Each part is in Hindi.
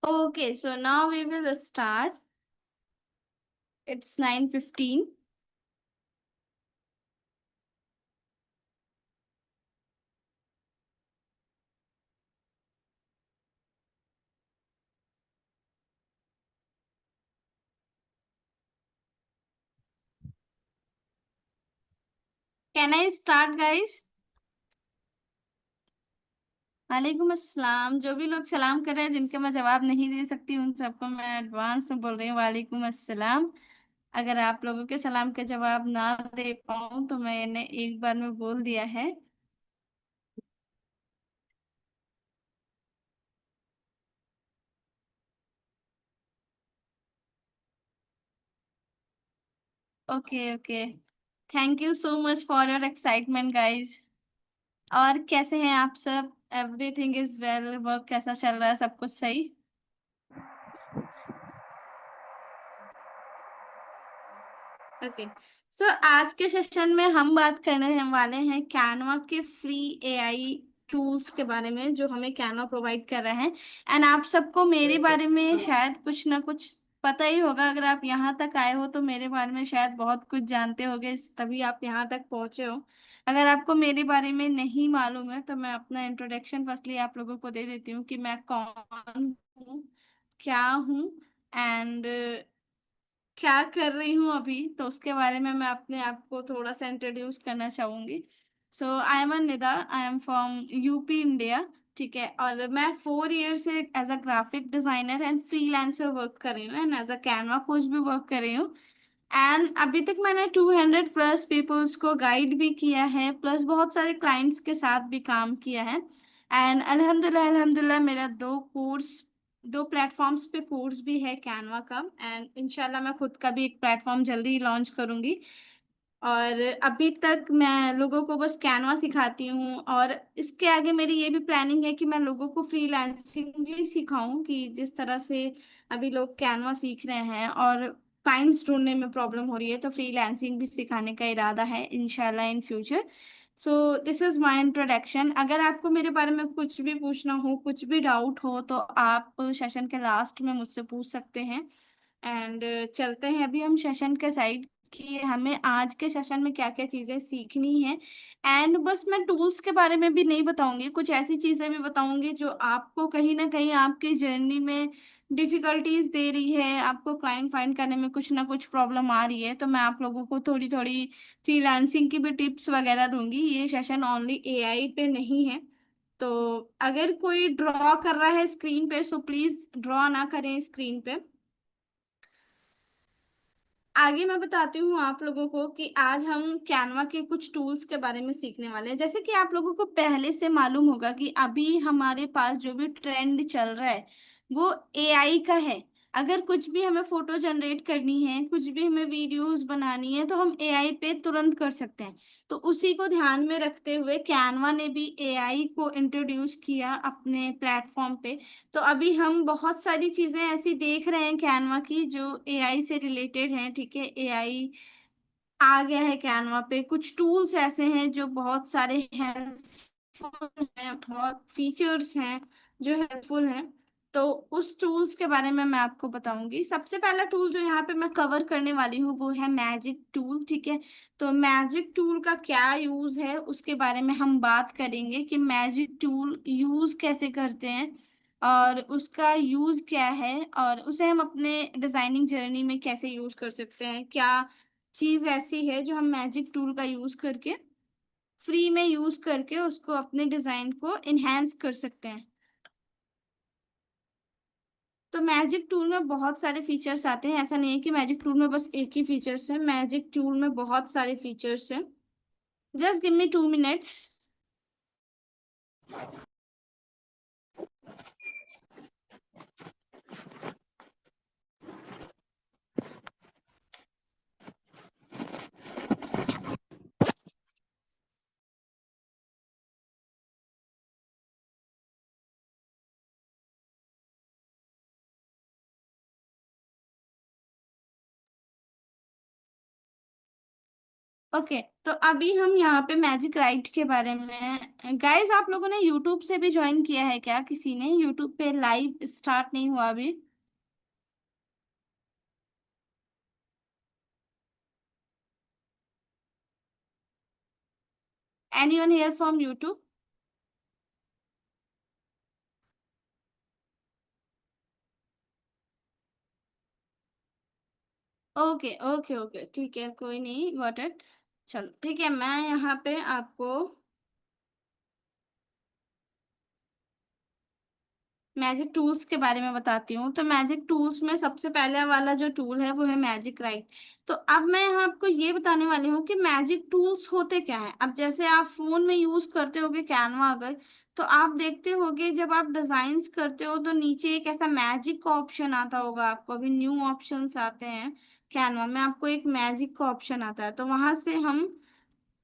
Okay, so now we will start. It's 9:15. Can I start, guys? वालेकुम अस्सलाम। जो भी लोग सलाम कर रहे हैं जिनके मैं जवाब नहीं दे सकती उन सबको मैं एडवांस में बोल रही हूँ वालेकुम अस्सलाम। अगर आप लोगों के सलाम के जवाब ना दे पाऊँ तो मैंने एक बार में बोल दिया है। Okay okay. Thank you so much for your excitement guys. और कैसे हैं आप सब? Everything is well. वर्क कैसा चल रहा है? सब कुछ सही? ओके। सो आज के सेशन में हम बात करने वाले हैं कैनवा के फ्री एआई टूल्स के बारे में जो हमें कैनवा प्रोवाइड कर रहा है। एंड आप सबको मेरे बारे में शायद कुछ ना कुछ पता ही होगा। अगर आप यहाँ तक आए हो तो मेरे बारे में शायद बहुत कुछ जानते होगे, तभी आप यहाँ तक पहुंचे हो। अगर आपको मेरे बारे में नहीं मालूम है तो मैं अपना इंट्रोडक्शन फर्स्टली आप लोगों को दे देती हूँ कि मैं कौन हूँ, क्या हूँ, एंड क्या कर रही हूँ अभी। तो उसके बारे में मैं अपने आप को थोड़ा सा इंट्रोड्यूस करना चाहूंगी। So I am Nida. I am from UP India. ठीक है। और मैं 4 ईयर से as a graphic designer and freelancer work कर रही हूँ and as a Canva coach भी वर्क कर रही हूँ। एंड अभी तक मैंने 200 प्लस पीपल्स को गाइड भी किया है, प्लस बहुत सारे क्लाइंट्स के साथ भी काम किया है। एंड अल्हम्दुलिल्लाह अल्हम्दुलिल्लाह मेरा दो प्लेटफॉर्म्स पे कोर्स भी है कैनवा का। एंड इंशाल्लाह मैं खुद का भी एक प्लेटफॉर्म जल्दी ही लॉन्च करूंगी। और अभी तक मैं लोगों को बस कैनवा सिखाती हूँ, और इसके आगे मेरी ये भी प्लानिंग है कि मैं लोगों को फ्रीलांसिंग भी सिखाऊं, कि जिस तरह से अभी लोग कैनवा सीख रहे हैं और क्लाइंट्स ढूंढने में प्रॉब्लम हो रही है, तो फ्रीलांसिंग भी सिखाने का इरादा है इंशाल्लाह in future. So this is my introduction. अगर आपको मेरे बारे में कुछ भी पूछना हो, कुछ भी डाउट हो, तो आप सेशन के लास्ट में मुझसे पूछ सकते हैं। एंड चलते हैं अभी हम सेशन के साइड, कि हमें आज के सेशन में क्या क्या चीजें सीखनी है। एंड बस मैं टूल्स के बारे में भी नहीं बताऊंगी, कुछ ऐसी चीजें भी बताऊंगी जो आपको कहीं ना कहीं आपकी जर्नी में डिफिकल्टीज दे रही है, आपको क्लाइंट फाइंड करने में कुछ ना कुछ प्रॉब्लम आ रही है, तो मैं आप लोगों को थोड़ी थोड़ी फ्रीलांसिंग की भी टिप्स वगैरह दूंगी। ये सेशन ओनली एआई पे नहीं है। तो अगर कोई ड्रॉ कर रहा है स्क्रीन पे, सो प्लीज ड्रॉ ना करें स्क्रीन पे। आगे मैं बताती हूँ आप लोगों को कि आज हम कैनवा के कुछ टूल्स के बारे में सीखने वाले हैं। जैसे कि आप लोगों को पहले से मालूम होगा कि अभी हमारे पास जो भी ट्रेंड चल रहा है वो एआई का है। अगर कुछ भी हमें फोटो जनरेट करनी है, कुछ भी हमें वीडियोस बनानी है, तो हम एआई पे तुरंत कर सकते हैं। तो उसी को ध्यान में रखते हुए कैनवा ने भी एआई को इंट्रोड्यूस किया अपने प्लेटफॉर्म पे। तो अभी हम बहुत सारी चीजें ऐसी देख रहे हैं कैनवा की जो एआई से रिलेटेड हैं। ठीक है। एआई आ गया है कैनवा पे। कुछ टूल्स ऐसे हैं जो बहुत सारे हेल्पफुल हैं, बहुत फीचर्स हैं जो हेल्पफुल हैं। तो उस टूल्स के बारे में मैं आपको बताऊंगी। सबसे पहला टूल जो यहाँ पे मैं कवर करने वाली हूँ वो है मैजिक टूल। ठीक है। तो मैजिक टूल का क्या यूज है उसके बारे में हम बात करेंगे, कि मैजिक टूल यूज कैसे करते हैं और उसका यूज क्या है, और उसे हम अपने डिजाइनिंग जर्नी में कैसे यूज कर सकते हैं। क्या चीज ऐसी है जो हम मैजिक टूल का यूज करके, फ्री में यूज करके उसको अपने डिजाइन को इनहेंस कर सकते हैं। तो मैजिक टूल में बहुत सारे फीचर्स आते हैं। ऐसा नहीं है कि मैजिक टूल में बस एक ही फीचर्स है, मैजिक टूल में बहुत सारे फीचर्स हैं। Just give me 2 minutes. Okay, तो अभी हम यहाँ पे मैजिक राइट के बारे में, गाइस आप लोगों ने यूट्यूब से भी ज्वाइन किया है क्या? किसी ने यूट्यूब पे लाइव स्टार्ट नहीं हुआ अभी? Anyone here from YouTube? Okay okay okay, ठीक है, कोई नहीं, गॉट इट। चलो ठीक है, मैं यहाँ पे आपको मैजिक टूल्स के बारे में बताती हूँ। तो मैजिक टूल्स में सबसे पहले वाला जो टूल है वो है मैजिक राइट। तो अब मैं यहाँ आपको ये बताने वाली हूँ कि मैजिक टूल्स होते क्या हैं। अब जैसे आप फोन में यूज करते होगे कैनवा अगर, तो आप देखते होगे जब आप डिजाइन्स करते हो तो नीचे एक ऐसा मैजिक का ऑप्शन आता होगा आपको। अभी न्यू ऑप्शंस आते हैं कैनवा में, आपको एक मैजिक का ऑप्शन आता है, तो वहां से हम,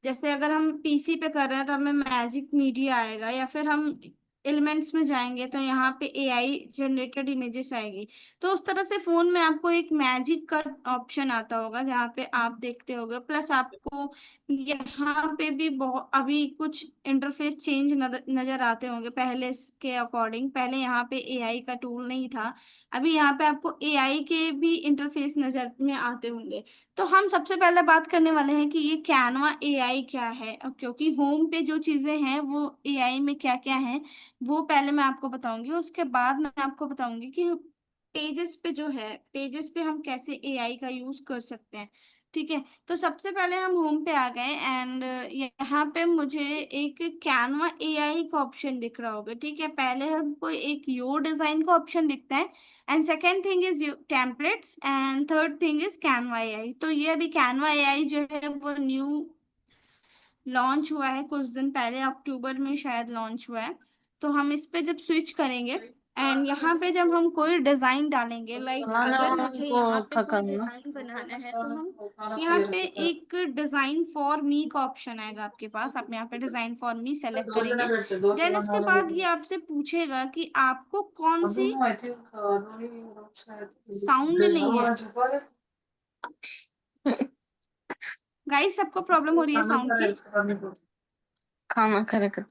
जैसे अगर हम पीसी पे कर रहे हैं तो हमें मैजिक मीडिया आएगा, या फिर हम एलिमेंट्स में जाएंगे तो यहाँ पे एआई जनरेटेड इमेजेस आएगी। तो उस तरह से फोन में आपको एक मैजिक का ऑप्शन आता होगा जहाँ पे आप देखते होगे। प्लस आपको यहाँ पे भी बहुत अभी कुछ इंटरफेस चेंज नजर आते होंगे पहले के अकॉर्डिंग। पहले यहाँ पे एआई का टूल नहीं था, अभी यहाँ पे आपको एआई के भी इंटरफेस नजर में आते होंगे। तो हम सबसे पहले बात करने वाले हैं कि ये कैनवा एआई क्या है, और क्योंकि होम पे जो चीजें हैं वो एआई में क्या क्या है वो पहले मैं आपको बताऊंगी। उसके बाद मैं आपको बताऊंगी कि पेजेस पे जो है, पेजेस पे हम कैसे एआई का यूज कर सकते हैं। ठीक है, तो सबसे पहले हम होम पे आ गए एंड यहाँ पे मुझे एक कैनवा एआई का ऑप्शन दिख रहा होगा। ठीक है, पहले हमको एक योर डिजाइन का ऑप्शन दिखता है, and second thing is templates, and third thing is Canva AI. तो ये अभी कैनवा एआई जो है वो न्यू लॉन्च हुआ है कुछ दिन पहले, अक्टूबर में शायद लॉन्च हुआ है। तो हम इस पे जब स्विच करेंगे एंड यहाँ पे जब हम कोई डिजाइन डालेंगे, लाइक चलाने अगर वालों मुझे को यहाँ पे था कोई करना। डिजाइन बनाना है तो हम यहाँ पे एक डिजाइन फॉर मी का ऑप्शन आएगा आपके पास। आप यहाँ पे डिजाइन फॉर मी सेलेक्ट दो जने करेंगे, भेटते, दो देन चलाने इसके वाले बाद ये भेटले. आपसे पूछेगा कि आपको कौन सी अजून आय थिंक दोन्ही roads साउंड आहेत. नहीं है। हनुमान झुका रे. गाइस सबको प्रॉब्लम हो रही है खाना साउंड खा की? रहे थे. खाना खा रहे थे.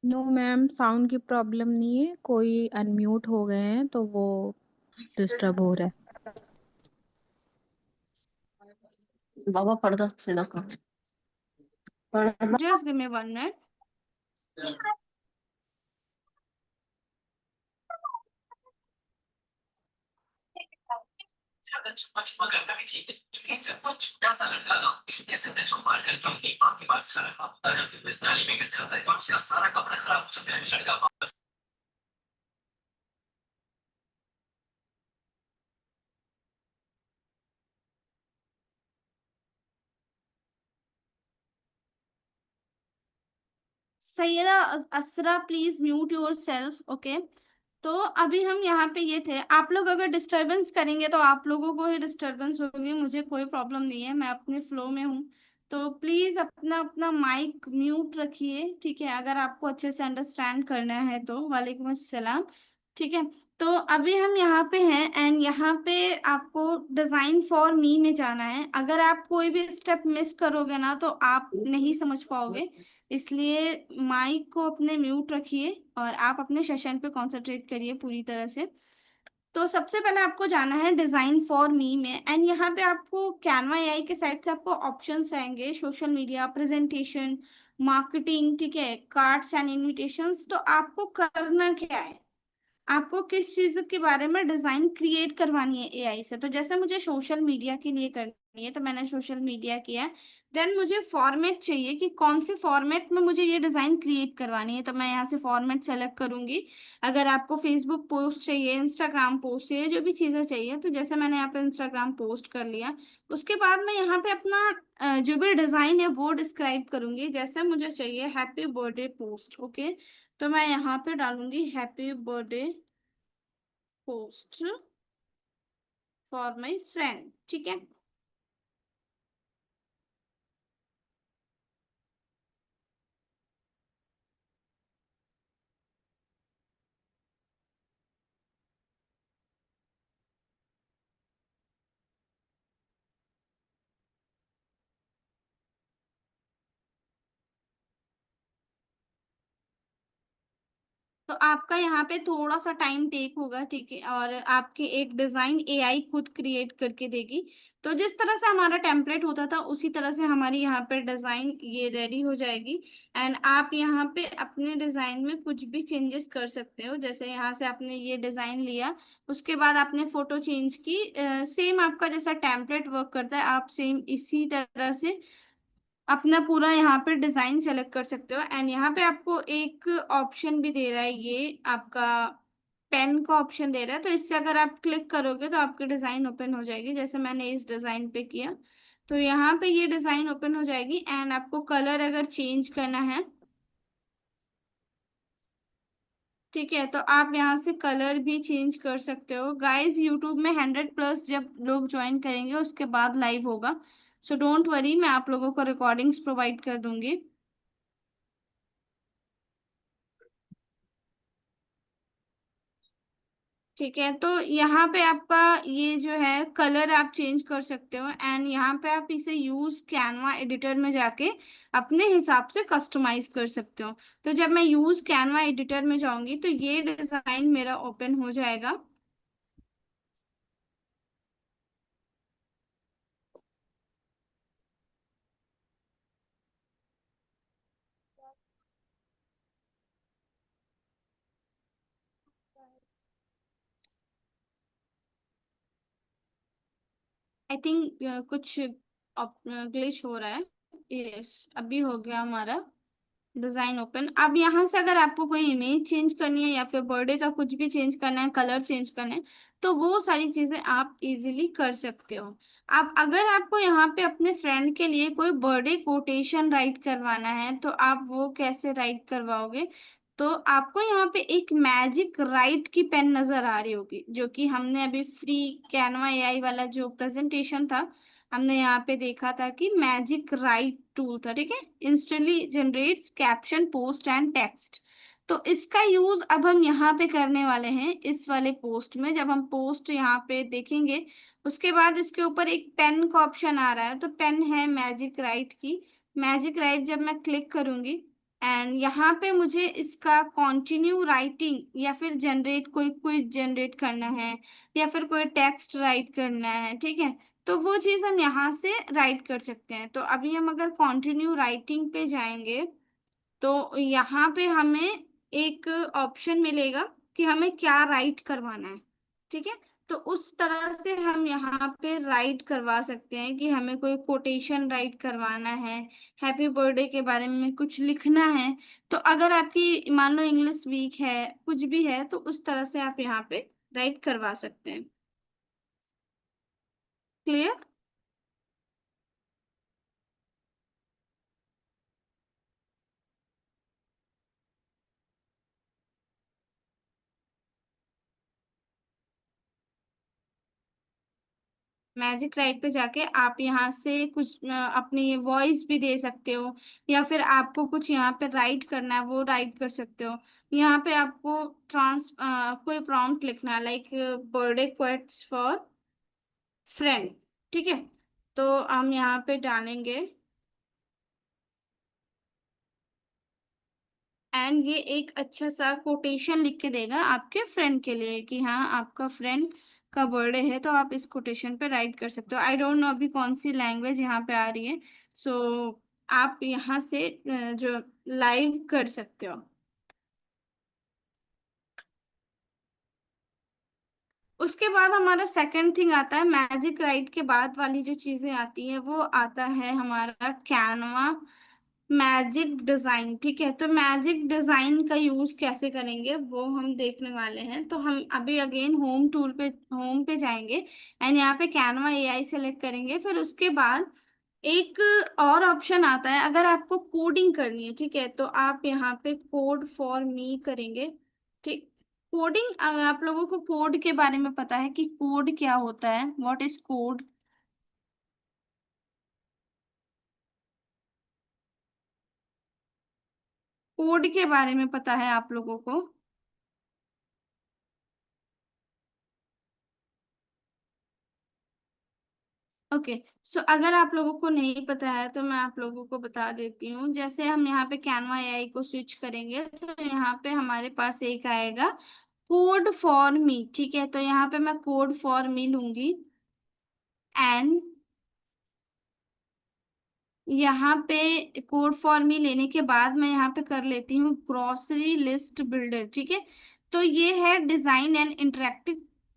नो मैम, साउंड की प्रॉब्लम नहीं है। कोई अनम्यूट हो गए हैं तो वो डिस्टर्ब हो रहा है। बाबा पडदा सीधा कर. पडदा. Just give me 1 minute. Saiyada Asra, please mute yourself, okay. तो अभी हम यहाँ पे ये थे, आप लोग अगर डिस्टरबेंस करेंगे तो आप लोगों को ही डिस्टरबेंस होगी, मुझे कोई प्रॉब्लम नहीं है, मैं अपने फ्लो में हूँ। तो प्लीज अपना अपना माइक म्यूट रखिए, ठीक है, अगर आपको अच्छे से अंडरस्टैंड करना है तो। वालेकुम अस्सलाम। ठीक है, तो अभी हम यहाँ पे हैं एंड यहाँ पे आपको डिजाइन फॉर मी में जाना है। अगर आप कोई भी स्टेप मिस करोगे ना तो आप नहीं समझ पाओगे, इसलिए माइक को अपने म्यूट रखिए और आप अपने सेशन पे कंसंट्रेट करिए पूरी तरह से। तो सबसे पहले आपको जाना है डिजाइन फॉर मी में, एंड यहाँ पे आपको कैनवा एआई के साइड से आपको ऑप्शंस आएंगे, सोशल मीडिया, प्रेजेंटेशन, मार्केटिंग, ठीक है, कार्ड्स एंड इनविटेशंस। तो आपको करना क्या है, आपको किस चीज के बारे में डिजाइन क्रिएट करवानी है एआई से। तो जैसे मुझे सोशल मीडिया के लिए करनी है तो मैंने सोशल मीडिया किया। देन मुझे फॉर्मेट चाहिए कि कौन से फॉर्मेट में मुझे ये डिजाइन क्रिएट करवानी है, तो मैं यहाँ से फॉर्मेट सेलेक्ट करूंगी। अगर आपको फेसबुक पोस्ट चाहिए, इंस्टाग्राम पोस्ट चाहिए, जो भी चीजें चाहिए, तो जैसे मैंने यहाँ पे इंस्टाग्राम पोस्ट कर लिया, उसके बाद मैं यहाँ पे अपना जो भी डिजाइन है वो डिस्क्राइब करूंगी। जैसे मुझे चाहिए हैप्पी बर्थडे पोस्ट, ओके, तो मैं यहाँ पे डालूंगी happy birthday post for my friend, ठीक है। तो आपका यहाँ पे थोड़ा सा टाइम टेक होगा, ठीक है, और आपकी एक डिजाइन एआई खुद क्रिएट करके देगी। तो जिस तरह से हमारा टेम्पलेट होता था उसी तरह से हमारी यहाँ पे डिजाइन ये रेडी हो जाएगी। एंड आप यहाँ पे अपने डिजाइन में कुछ भी चेंजेस कर सकते हो, जैसे यहाँ से आपने ये डिजाइन लिया, उसके बाद आपने फोटो चेंज की, सेम आपका जैसा टेम्पलेट वर्क करता है आप सेम इसी तरह से अपना पूरा यहाँ पे डिजाइन सेलेक्ट कर सकते हो। एंड यहाँ पे आपको एक ऑप्शन भी दे रहा है, ये आपका पेन का ऑप्शन दे रहा है, तो इससे अगर आप क्लिक करोगे तो आपकी डिजाइन ओपन हो जाएगी, जैसे मैंने इस डिजाइन पे किया। तो यहाँ पे ये डिजाइन ओपन हो जाएगी। एंड आपको कलर अगर चेंज करना है, ठीक है, तो आप यहाँ से कलर भी चेंज कर सकते हो। गाइस यूट्यूब में 100+ जब लोग ज्वाइन करेंगे उसके बाद लाइव होगा, सो डोंट वरी, मैं आप लोगों को रिकॉर्डिंग्स प्रोवाइड कर दूंगी। ठीक है, तो यहाँ पे आपका ये जो है कलर आप चेंज कर सकते हो। एंड यहाँ पे आप इसे यूज कैनवा एडिटर में जाके अपने हिसाब से कस्टमाइज कर सकते हो। तो जब मैं यूज कैनवा एडिटर में जाऊंगी तो ये डिजाइन मेरा ओपन हो जाएगा। आई थिंक कुछ ग्लिच हो रहा है। यस, अभी हो गया हमारा डिजाइन ओपन। अब यहाँ से अगर आपको कोई इमेज चेंज करनी है या फिर बर्थडे का कुछ भी चेंज करना है, कलर चेंज करना है, तो वो सारी चीजें आप इजीली कर सकते हो। अब अगर आपको यहाँ पे अपने फ्रेंड के लिए कोई बर्थडे कोटेशन राइट करवाना है तो आप वो कैसे राइट करवाओगे? तो आपको यहाँ पे एक मैजिक राइट की पेन नजर आ रही होगी, जो कि हमने अभी फ्री कैनवा एआई वाला जो प्रेजेंटेशन था, हमने यहाँ पे देखा था कि मैजिक राइट टूल था, ठीक है, instantly generates caption post and text. तो इसका यूज अब हम यहाँ पे करने वाले हैं इस वाले पोस्ट में। जब हम पोस्ट यहाँ पे देखेंगे उसके बाद इसके ऊपर एक पेन का ऑप्शन आ रहा है, तो पेन है मैजिक राइट की। मैजिक राइट जब मैं क्लिक करूंगी एंड यहाँ पे मुझे इसका कंटिन्यू राइटिंग या फिर जनरेट कोई क्विज जनरेट करना है या फिर कोई टेक्स्ट राइट करना है, ठीक है, तो वो चीज हम यहाँ से राइट कर सकते हैं। तो अभी हम अगर कंटिन्यू राइटिंग पे जाएंगे तो यहाँ पे हमें एक ऑप्शन मिलेगा कि हमें क्या राइट करवाना है, ठीक है। तो उस तरह से हम यहाँ पे राइट करवा सकते हैं कि हमें कोई कोटेशन राइट करवाना है, हैप्पी बर्थडे के बारे में कुछ लिखना है। तो अगर आपकी मान लो इंग्लिश वीक है, कुछ भी है, तो उस तरह से आप यहाँ पे राइट करवा सकते हैं। क्लियर? मैजिक राइट पे जाके आप यहाँ से कुछ अपनी वॉइस भी दे सकते हो, या फिर आपको कुछ यहाँ पे राइट करना है वो राइट कर सकते हो। यहाँ पे आपको कोई प्रॉम्प्ट लिखना है, like birthday quotes for friend, ठीक है, तो हम यहाँ पे डालेंगे। एंड ये एक अच्छा सा कोटेशन लिख के देगा आपके फ्रेंड के लिए कि हाँ आपका फ्रेंड का बर्थडे है, तो आप इस कोटेशन पे राइट कर सकते हो। आई डोंट नो अभी कौन सी लैंग्वेज यहाँ पे आ रही है, सो आप यहाँ से जो लाइव कर सकते हो। उसके बाद हमारा सेकंड थिंग आता है, मैजिक राइट के बाद वाली जो चीजें आती है वो आता है हमारा कैनवा मैजिक डिजाइन, ठीक है। तो मैजिक डिजाइन का यूज कैसे करेंगे वो हम देखने वाले हैं। तो हम अभी अगेन होम पे जाएंगे एंड यहाँ पे कैनवा एआई सेलेक्ट करेंगे। फिर उसके बाद एक और ऑप्शन आता है, अगर आपको कोडिंग करनी है, ठीक है, तो आप यहाँ पे कोड फॉर मी करेंगे, ठीक। कोडिंग, अगर आप लोगों को कोड के बारे में पता है कि कोड क्या होता है, व्हाट इज कोड? कोड के बारे में पता है आप लोगों को? ओके। सो अगर आप लोगों को नहीं पता है तो मैं आप लोगों को बता देती हूँ। जैसे हम यहाँ पे कैनवा एआई को स्विच करेंगे तो यहाँ पे हमारे पास एक आएगा कोड फॉर मी। ठीक है, तो यहाँ पे मैं कोड फॉर मी लूंगी एंड यहाँ पे कोड फॉर मी लेने के बाद मैं यहाँ पे कर लेती हूँ ग्रोसरी लिस्ट बिल्डर। ठीक है, तो ये है design and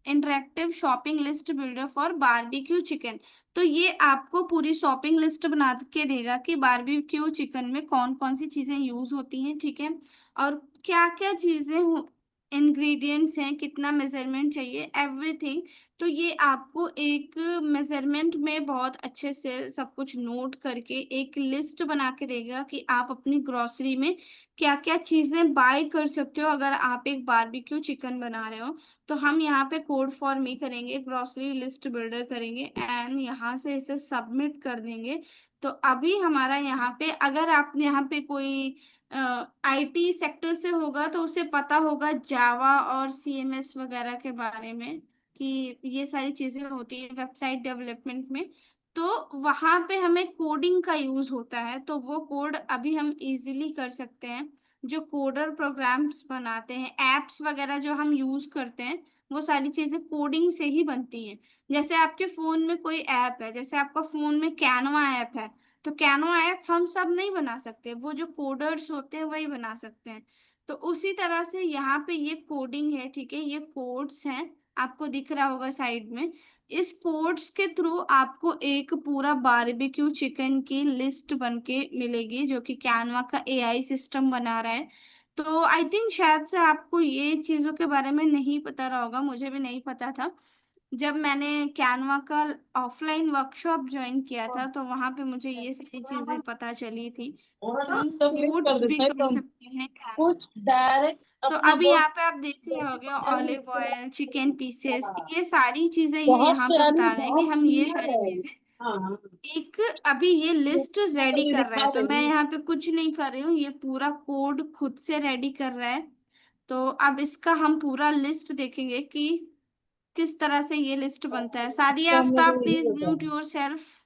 interactive shopping list builder for barbecue chicken. तो ये आपको पूरी शॉपिंग लिस्ट बना के देगा कि बारबेक्यू चिकन में कौन कौन सी चीजें यूज होती हैं। ठीक है, और क्या क्या चीजें इंग्रेडिएंट्स हैं, कितना मेजरमेंट चाहिए, एवरीथिंग। तो ये आपको एक मेजरमेंट में बहुत अच्छे से सब कुछ नोट करके एक लिस्ट बना के देगा कि आप अपनी ग्रोसरी में क्या क्या चीजें बाय कर सकते हो अगर आप एक बारबेक्यू चिकन बना रहे हो। तो हम यहाँ पे कोड फॉर मी करेंगे, ग्रोसरी लिस्ट बिल्डर करेंगे एंड यहाँ से इसे सबमिट कर देंगे। तो अभी हमारा यहाँ पे, अगर आप यहाँ पे कोई आईटी सेक्टर से होगा तो उसे पता होगा जावा और सीएमएस वगैरह के बारे में कि ये सारी चीजें होती है वेबसाइट डेवलपमेंट में। तो वहां पे हमें कोडिंग का यूज होता है, तो वो कोड अभी हम इजीली कर सकते हैं। जो कोडर प्रोग्राम्स बनाते हैं, एप्स वगैरह जो हम यूज करते हैं, वो सारी चीजें कोडिंग से ही बनती हैं। जैसे आपके फोन में कोई ऐप है, जैसे आपका फोन में कैनवा ऐप है, तो कैनवा ऐप हम सब नहीं बना सकते, वो जो कोडर्स होते हैं वही बना सकते हैं। तो उसी तरह से यहाँ पे ये कोडिंग है। ठीक है, ये कोड्स हैं, आपको दिख रहा होगा साइड में। इस कोड्स के थ्रू आपको एक पूरा बारबेक्यू चिकन की लिस्ट बन के मिलेगी जो कि कैनवा का एआई सिस्टम बना रहा है। तो आई थिंक शायद से आपको ये चीजों के बारे में नहीं पता रहा होगा, मुझे भी नहीं पता था। जब मैंने कैनवा का ऑफलाइन वर्कशॉप ज्वाइन किया था तो वहां पे मुझे ये सारी चीजें पता चली थी। हम सबमिट कर कोड्स भी देता है कर कम सकते हैं कैनवा। कुछ डायरेक्ट तो अपना अभी बोल। यहाँ पे आप देख रहे होंगे ऑलिव ऑयल, चिकन पीसेस, ये सारी चीजें ये बहुत यहाँ से पे आदमी बता रहे हैं कि बहुत हम ये सीनियर सारी है। चीजें हाँ, एक, अभी ये लिस्ट रेडी ये कर रहा है। दिखा तो मैं रही यहाँ पे कुछ नहीं कर रही हूँ, ये पूरा कोड खुद से रेडी कर रहा है। तो अब इसका हम पूरा लिस्ट देखेंगे कि किस तरह से ये लिस्ट बनता है। सादिया इसका मुझे आफ्ताब, नहीं प्लीज पता म्यूट है। Your self.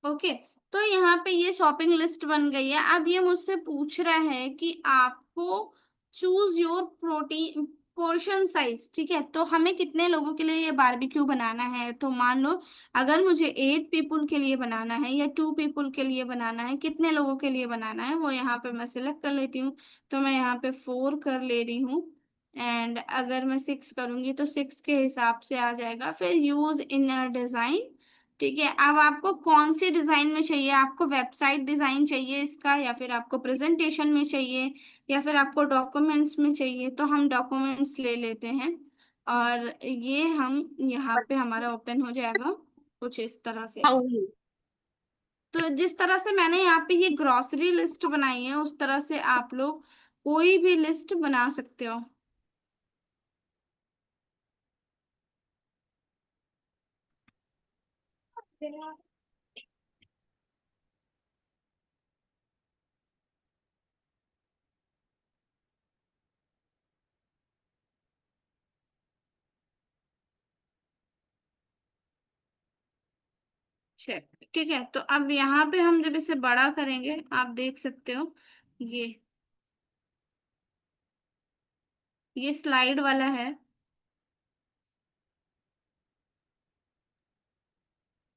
ओके, तो यहाँ पे ये शॉपिंग लिस्ट बन गई है। अब ये मुझसे पूछ रहा है कि आपको choose your protein portion size. ठीक है, तो हमें कितने लोगों के लिए ये बारबेक्यू बनाना है। तो मान लो अगर मुझे 8 पीपल के लिए बनाना है या 2 पीपल के लिए बनाना है, कितने लोगों के लिए बनाना है वो यहाँ पे मैं सिलेक्ट कर लेती हूँ। तो मैं यहाँ पे 4 कर ले रही हूँ एंड अगर मैं 6 करूंगी तो 6 के हिसाब से आ जाएगा। फिर यूज इनर डिजाइन। ठीक है, अब आपको कौन सी डिजाइन में चाहिए, आपको वेबसाइट डिजाइन चाहिए इसका, या फिर आपको प्रेजेंटेशन में चाहिए, या फिर आपको डॉक्यूमेंट्स में चाहिए। तो हम डॉक्यूमेंट्स ले लेते हैं और ये हम यहाँ पे हमारा ओपन हो जाएगा कुछ इस तरह से। हाँ, तो जिस तरह से मैंने यहाँ पे ये ग्रोसरी लिस्ट बनाई है उस तरह से आप लोग कोई भी लिस्ट बना सकते हो। ठीक है, तो अब यहाँ पे हम जब इसे बड़ा करेंगे आप देख सकते हो ये स्लाइड वाला है।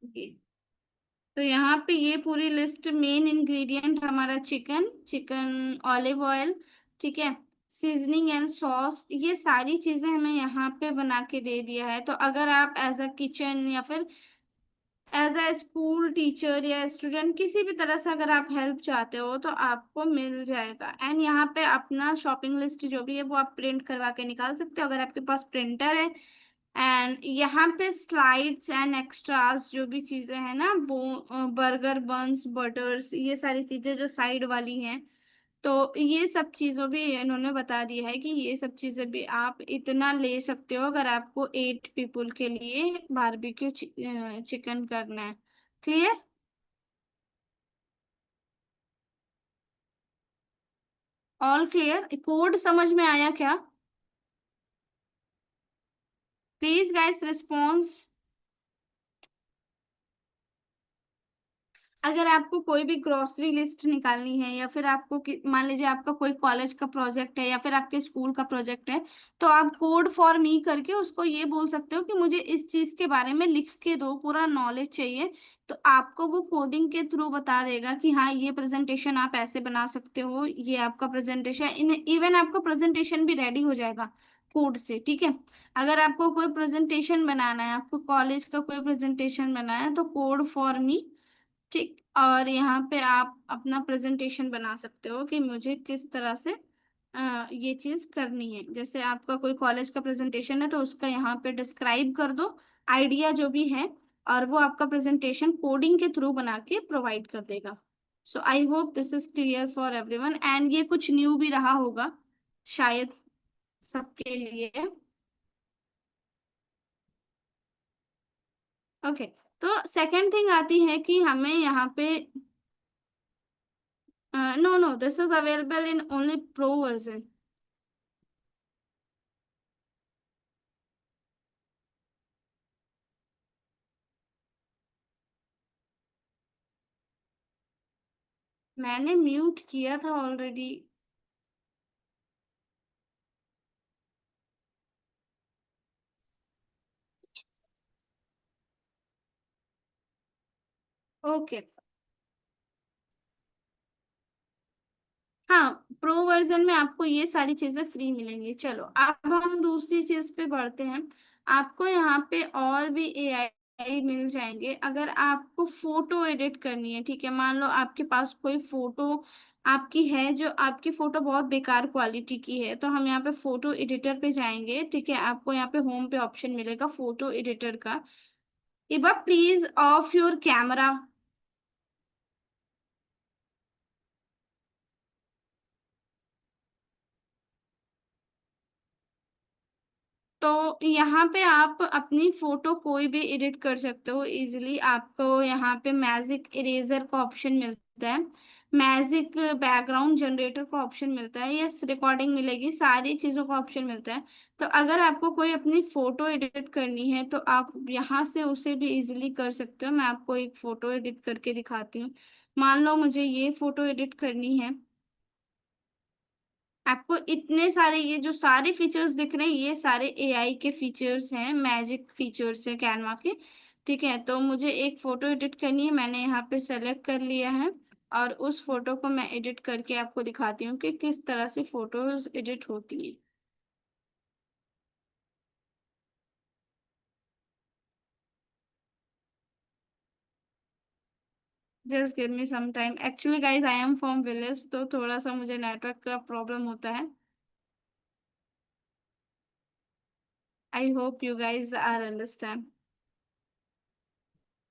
ये तो यहाँ पे ये पूरी लिस्ट, मेन इंग्रेडिएंट हमारा चिकन, चिकन ऑलिव ऑयल, ठीक है, सीजनिंग एंड सॉस, ये सारी चीजें हमें यहाँ पे बना के दे दिया है। तो अगर आप एज अ किचन या फिर एज अ स्कूल टीचर या स्टूडेंट किसी भी तरह से अगर आप हेल्प चाहते हो तो आपको मिल जाएगा। एंड यहाँ पे अपना शॉपिंग लिस्ट जो भी है वो आप प्रिंट करवा के निकाल सकते हो अगर आपके पास प्रिंटर है। एंड यहाँ पे स्लाइड्स एंड एक्स्ट्रास जो भी चीजें हैं ना, वो बर्गर बन्स बटर्स, ये सारी चीजें जो साइड वाली हैं, तो ये सब चीजों भी इन्होंने बता दिया है कि ये सब चीजें भी आप इतना ले सकते हो अगर आपको 8 पीपल के लिए बारबेक्यू चिकन करना है। क्लियर? All clear? कोड समझ में आया क्या? Please guys response. अगर आपको कोई भी ग्रोसरी लिस्ट निकालनी है, या फिर आपको मान लीजिए आपका कोई कॉलेज का प्रोजेक्ट है या फिर आपके स्कूल का प्रोजेक्ट है, तो आप कोड फॉर मी करके उसको ये बोल सकते हो कि मुझे इस चीज के बारे में लिख के दो, पूरा नॉलेज चाहिए। तो आपको वो कोडिंग के थ्रू बता देगा कि हाँ, ये प्रेजेंटेशन आप ऐसे बना सकते हो, ये आपका प्रेजेंटेशन, इवन आपका प्रेजेंटेशन भी रेडी हो जाएगा कोड से, ठीक है। अगर आपको कोई प्रेजेंटेशन बनाना है, आपको कॉलेज का कोई प्रेजेंटेशन बनाना है, तो कोड फॉर मी, ठीक। और यहाँ पे आप अपना प्रेजेंटेशन बना सकते हो कि मुझे किस तरह से ये चीज करनी है। जैसे आपका कोई कॉलेज का प्रेजेंटेशन है, तो उसका यहाँ पे डिस्क्राइब कर दो, आइडिया जो भी है, और वो आपका प्रेजेंटेशन कोडिंग के थ्रू बना के प्रोवाइड कर देगा। So I hope this is clear for everyone, and ये कुछ न्यू भी रहा होगा शायद सबके लिए। ओके। तो सेकंड थिंग आती है कि हमें यहाँ पे, no no, this is available in only pro version. मैंने म्यूट किया था ऑलरेडी। ओके। हाँ, प्रो वर्जन में आपको ये सारी चीजें फ्री मिलेंगी। चलो अब हम दूसरी चीज पे बढ़ते हैं। आपको यहाँ पे और भी एआई मिल जाएंगे। अगर आपको फोटो एडिट करनी है, ठीक है, मान लो आपके पास कोई फोटो आपकी है, जो आपकी फोटो बहुत बेकार क्वालिटी की है, तो हम यहाँ पे फोटो एडिटर पे जाएंगे, ठीक है। आपको यहाँ पे होम पे ऑप्शन मिलेगा फोटो एडिटर का। इबा प्लीज ऑफ योर कैमरा। तो यहाँ पे आप अपनी फोटो कोई भी एडिट कर सकते हो इजीली। आपको यहाँ पे मैजिक इरेजर का ऑप्शन मिलता है, मैजिक बैकग्राउंड जनरेटर का ऑप्शन मिलता है, यस रिकॉर्डिंग मिलेगी, सारी चीज़ों का ऑप्शन मिलता है। तो अगर आपको कोई अपनी फोटो एडिट करनी है, तो आप यहाँ से उसे भी इजीली कर सकते हो। मैं आपको एक फोटो एडिट करके दिखाती हूँ। मान लो मुझे ये फोटो एडिट करनी है। आपको इतने सारे, ये जो सारे फीचर्स दिख रहे हैं, ये सारे एआई के फीचर्स हैं, मैजिक फीचर्स है कैनवा के, ठीक है। तो मुझे एक फोटो एडिट करनी है, मैंने यहाँ पे सेलेक्ट कर लिया है, और उस फोटो को मैं एडिट करके आपको दिखाती हूँ कि किस तरह से फोटोज एडिट होती है। Just give me some time, actually guys I am from village, तो थोड़ा सा मुझे नेटवर्क का प्रॉब्लम होता है। I hope you guys are understand.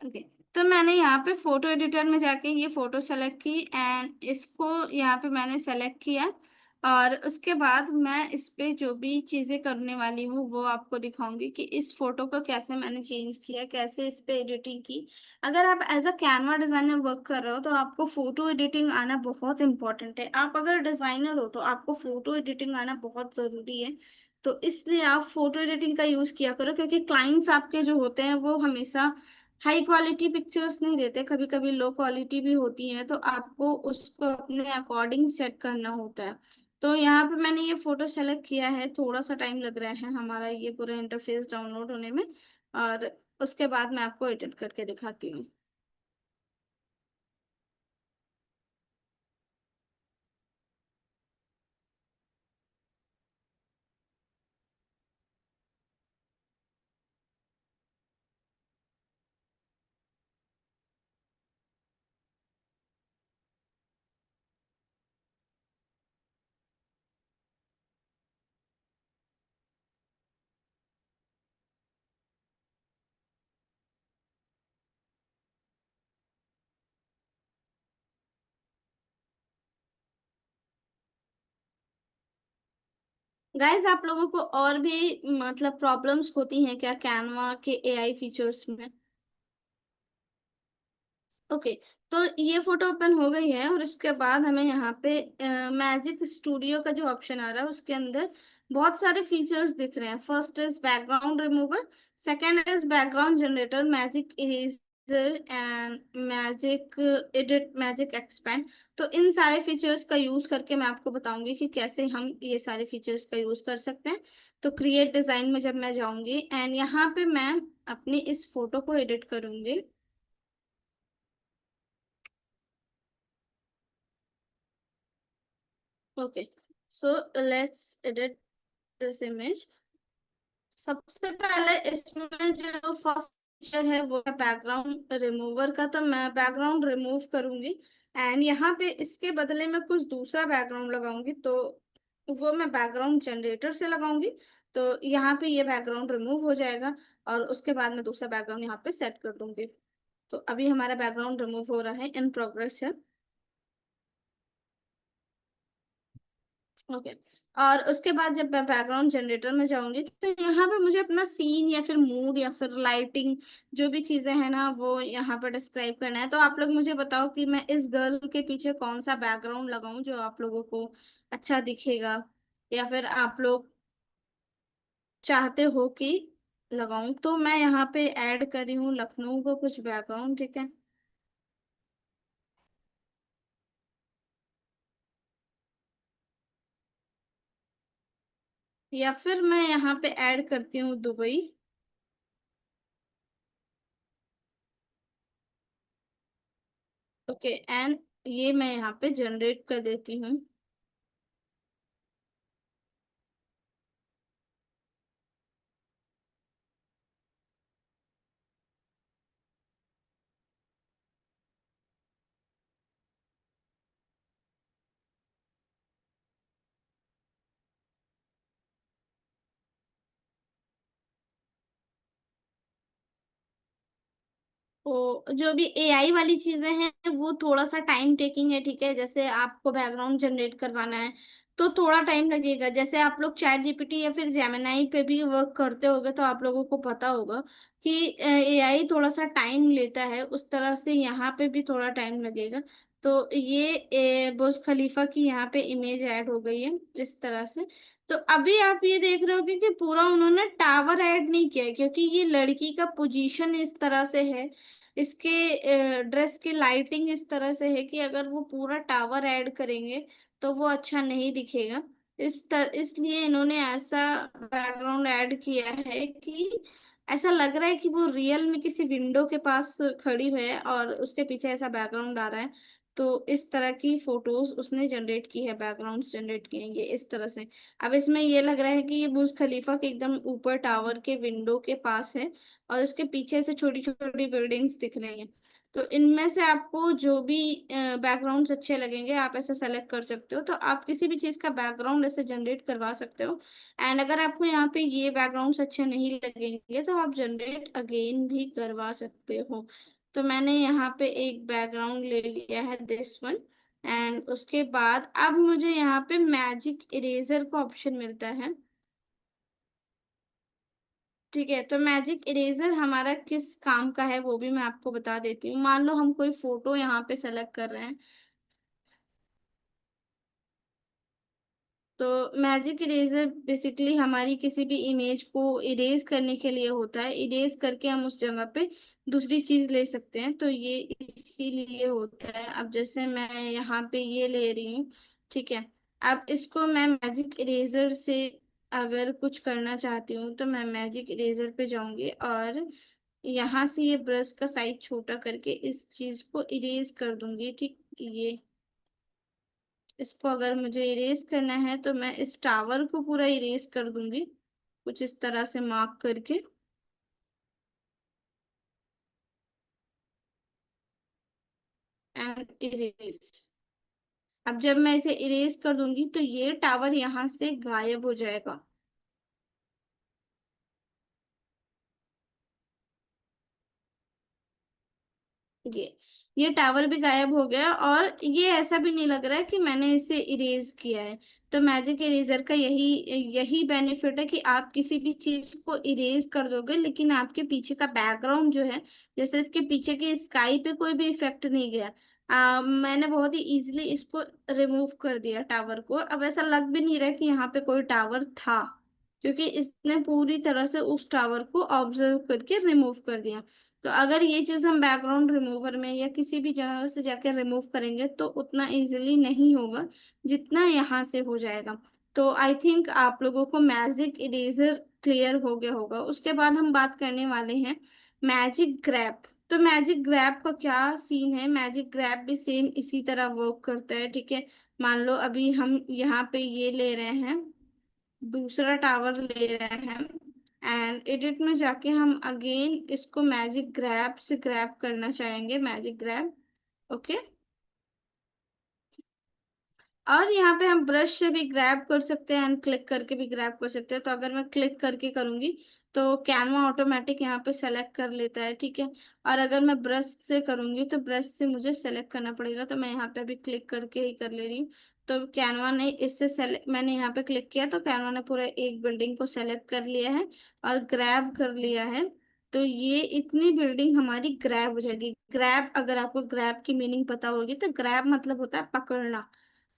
Okay. तो मैंने यहाँ पे फोटो एडिटर में जाके ये फोटो सेलेक्ट की, एंड इसको यहाँ पे मैंने सेलेक्ट किया, और उसके बाद मैं इस पे जो भी चीजें करने वाली हूँ वो आपको दिखाऊंगी कि इस फोटो को कैसे मैंने चेंज किया, कैसे इस पे एडिटिंग की। अगर आप as a Canva designer work कर रहे हो, तो आपको फोटो एडिटिंग आना बहुत इंपॉर्टेंट है। आप अगर डिजाइनर हो, तो आपको फोटो एडिटिंग आना बहुत जरूरी है। तो इसलिए आप फोटो एडिटिंग का यूज किया करो, क्योंकि क्लाइंट्स आपके जो होते हैं वो हमेशा हाई क्वालिटी पिक्चर्स नहीं देते, कभी कभी लो क्वालिटी भी होती है, तो आपको उसको अपने अकॉर्डिंग सेट करना होता है। तो यहाँ पे मैंने ये फोटो सेलेक्ट किया है, थोड़ा सा टाइम लग रहा है हमारा ये पूरा इंटरफेस डाउनलोड होने में, और उसके बाद मैं आपको एडिट करके दिखाती हूँ। गाइज आप लोगों को और भी मतलब प्रॉब्लम्स होती हैं क्या कैनवा के एआई फीचर्स में? ओके, तो ये फोटो ओपन हो गई है, और उसके बाद हमें यहाँ पे मैजिक स्टूडियो का जो ऑप्शन आ रहा है उसके अंदर बहुत सारे फीचर्स दिख रहे हैं। First is background remover, second is background generator, magic eraser and magic edit, magic expand. तो इन सारे फीचर्स का यूज करके मैं आपको बताऊंगी कि कैसे हम ये सारे फीचर्स का यूज कर सकते हैं। तो क्रिएट डिजाइन में जब मैं जाऊंगी एंड यहाँ पे मैं अपनी इस फोटो को एडिट करूंगी। Okay, so let's edit this image. सबसे पहले इसमें जो फर्स्ट फीचर है वो है बैकग्राउंड रिमूवर का, तो मैं बैकग्राउंड रिमूव करूंगी एंड यहाँ पे इसके बदले में कुछ दूसरा बैकग्राउंड लगाऊंगी, तो वो मैं बैकग्राउंड जनरेटर से लगाऊंगी। तो यहाँ पे ये बैकग्राउंड रिमूव हो जाएगा, और उसके बाद मैं दूसरा बैकग्राउंड यहाँ पे सेट कर दूंगी। तो अभी हमारा बैकग्राउंड रिमूव हो रहा है, इन प्रोग्रेस है। ओके, और उसके बाद जब मैं बैकग्राउंड जनरेटर में जाऊंगी तो यहाँ पे मुझे अपना सीन या फिर मूड या फिर लाइटिंग, जो भी चीजें हैं ना, वो यहाँ पर डिस्क्राइब करना है। तो आप लोग मुझे बताओ कि मैं इस गर्ल के पीछे कौन सा बैकग्राउंड लगाऊं जो आप लोगों को अच्छा दिखेगा, या फिर आप लोग चाहते हो कि लगाऊं। तो मैं यहाँ पे ऐड करी हूँ लखनऊ को कुछ बैकग्राउंड, ठीक है। या फिर मैं यहाँ पे ऐड करती हूँ दुबई। ओके, एंड ये मैं यहाँ पे जनरेट कर देती हूँ। तो जो भी एआई वाली चीजें हैं वो थोड़ा सा टाइम टेकिंग है, ठीक है। जैसे आपको बैकग्राउंड जनरेट करवाना है तो थोड़ा टाइम लगेगा। जैसे आप लोग चैट जीपीटी या फिर जेमिनाई पे भी वर्क करते होगे तो आप लोगों को पता होगा कि एआई थोड़ा सा टाइम लेता है, उस तरह से यहाँ पे भी थोड़ा टाइम लगेगा। तो ये बुर्ज खलीफा की यहाँ पे इमेज ऐड हो गई है इस तरह से। तो अभी आप ये देख रहे हो कि पूरा उन्होंने टावर ऐड नहीं किया है, क्योंकि ये लड़की का पोजीशन इस तरह से है, इसके ड्रेस की लाइटिंग इस तरह से है कि अगर वो पूरा टावर ऐड करेंगे तो वो अच्छा नहीं दिखेगा। इसलिए इन्होंने ऐसा बैकग्राउंड ऐड किया है कि ऐसा लग रहा है कि वो रियल में किसी विंडो के पास खड़ी हुई है और उसके पीछे ऐसा बैकग्राउंड आ रहा है। तो इस तरह की फोटोज उसने जनरेट की है, बैकग्राउंड्स जनरेट किए हैं ये इस तरह से। अब इसमें ये लग रहा है कि ये बुर्ज खलीफा के एकदम ऊपर टावर के विंडो के पास है, और इसके पीछे से छोटी छोटी बिल्डिंग्स दिख रही हैं। तो इनमें से आपको जो भी बैकग्राउंड्स अच्छे लगेंगे आप ऐसे सेलेक्ट कर सकते हो, तो आप किसी भी चीज़ का बैकग्राउंड ऐसे जनरेट करवा सकते हो। एंड अगर आपको यहाँ पे ये बैकग्राउंड्स अच्छे नहीं लगेंगे तो आप जनरेट अगेन भी करवा सकते हो। तो मैंने यहाँ पे एक बैकग्राउंड ले लिया है, दिस वन। एंड उसके बाद अब मुझे यहाँ पे मैजिक इरेजर का ऑप्शन मिलता है, ठीक है। तो मैजिक इरेजर हमारा किस काम का है वो भी मैं आपको बता देती हूँ। मान लो हम कोई फोटो यहाँ पे सेलेक्ट कर रहे हैं, तो मैजिक इरेजर बेसिकली हमारी किसी भी इमेज को इरेज करने के लिए होता है। इरेज करके हम उस जगह पे दूसरी चीज ले सकते हैं, तो ये इसीलिए होता है। अब जैसे मैं यहाँ पे ये ले रही हूँ, ठीक है। अब इसको मैं मैजिक इरेजर से अगर कुछ करना चाहती हूँ तो मैं मैजिक इरेजर पे जाऊंगी और यहाँ से ये ब्रश का साइज छोटा करके इस चीज को इरेज कर दूंगी, ठीक। ये इसको अगर मुझे इरेज करना है तो मैं इस टावर को पूरा इरेज कर दूंगी, कुछ इस तरह से मार्क करके, एंड इरेज। अब जब मैं इसे इरेज कर दूंगी तो ये टावर यहाँ से गायब हो जाएगा। ये टावर भी गायब हो गया, और ये ऐसा भी नहीं लग रहा है कि मैंने इसे इरेज किया है। तो मैजिक इरेजर का यही यही बेनिफिट है कि आप किसी भी चीज को इरेज कर दोगे, लेकिन आपके पीछे का बैकग्राउंड जो है, जैसे इसके पीछे की स्काई पे कोई भी इफेक्ट नहीं गया। मैंने बहुत ही इजीली इसको रिमूव कर दिया टावर को। अब ऐसा लग भी नहीं रहा कि यहाँ पे कोई टावर था, क्योंकि इसने पूरी तरह से उस टावर को ऑब्जर्व करके रिमूव कर दिया। तो अगर ये चीज हम बैकग्राउंड रिमूवर में या किसी भी जगह से जाके रिमूव करेंगे तो उतना इजीली नहीं होगा जितना यहाँ से हो जाएगा। तो आई थिंक आप लोगों को मैजिक इरेजर क्लियर हो गया होगा। उसके बाद हम बात करने वाले हैं मैजिक ग्रैब। तो मैजिक ग्रैब का क्या सीन है? मैजिक ग्रैब भी सेम इसी तरह वर्क करता है, ठीक है। मान लो अभी हम यहाँ पे ये ले रहे हैं, दूसरा टावर ले रहे हैं, एंड एडिट में जाके हम अगेन इसको मैजिक ग्रैब से ग्रैब करना चाहेंगे, मैजिक ग्रैब। ओके। और यहाँ पे हम ब्रश से भी ग्रैब कर सकते हैं एंड क्लिक करके भी ग्रैब कर सकते हैं। तो अगर मैं क्लिक करके करूंगी तो कैनवा ऑटोमेटिक यहाँ पे सेलेक्ट कर लेता है, ठीक है। और अगर मैं ब्रश से करूंगी तो ब्रश से मुझे सेलेक्ट करना पड़ेगा। तो मैं यहाँ पे अभी क्लिक करके ही कर ले रही हूँ। तो कैनवा ने इससे सेलेक्ट, मैंने यहाँ पे क्लिक किया तो कैनवा ने पूरा एक बिल्डिंग को सेलेक्ट कर लिया है और ग्रैब कर लिया है। तो ये इतनी बिल्डिंग हमारी ग्रैब हो जाएगी। ग्रैब, अगर आपको ग्रैब की मीनिंग पता होगी तो ग्रैब मतलब होता है पकड़ना,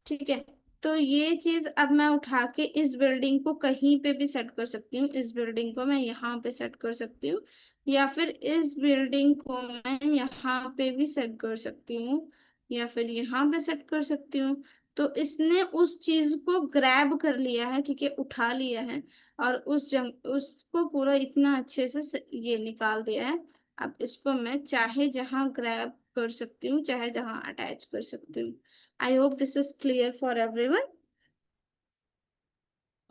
ठीक है। तो ये चीज अब मैं उठा के इस बिल्डिंग को कहीं पे भी सेट कर सकती हूँ। इस बिल्डिंग को मैं यहाँ पे सेट कर सकती हूँ, या फिर इस बिल्डिंग को मैं यहाँ पे भी सेट कर सकती हूँ, या फिर यहाँ पे सेट कर सकती हूँ। तो इसने उस चीज को ग्रैब कर लिया है, ठीक है, उठा लिया है, और उसको पूरा इतना अच्छे से ये निकाल दिया है। अब इसको मैं चाहे जहां ग्रैब कर सकती हूँ, चाहे जहां अटैच कर सकती हूँ। I hope this is clear for everyone.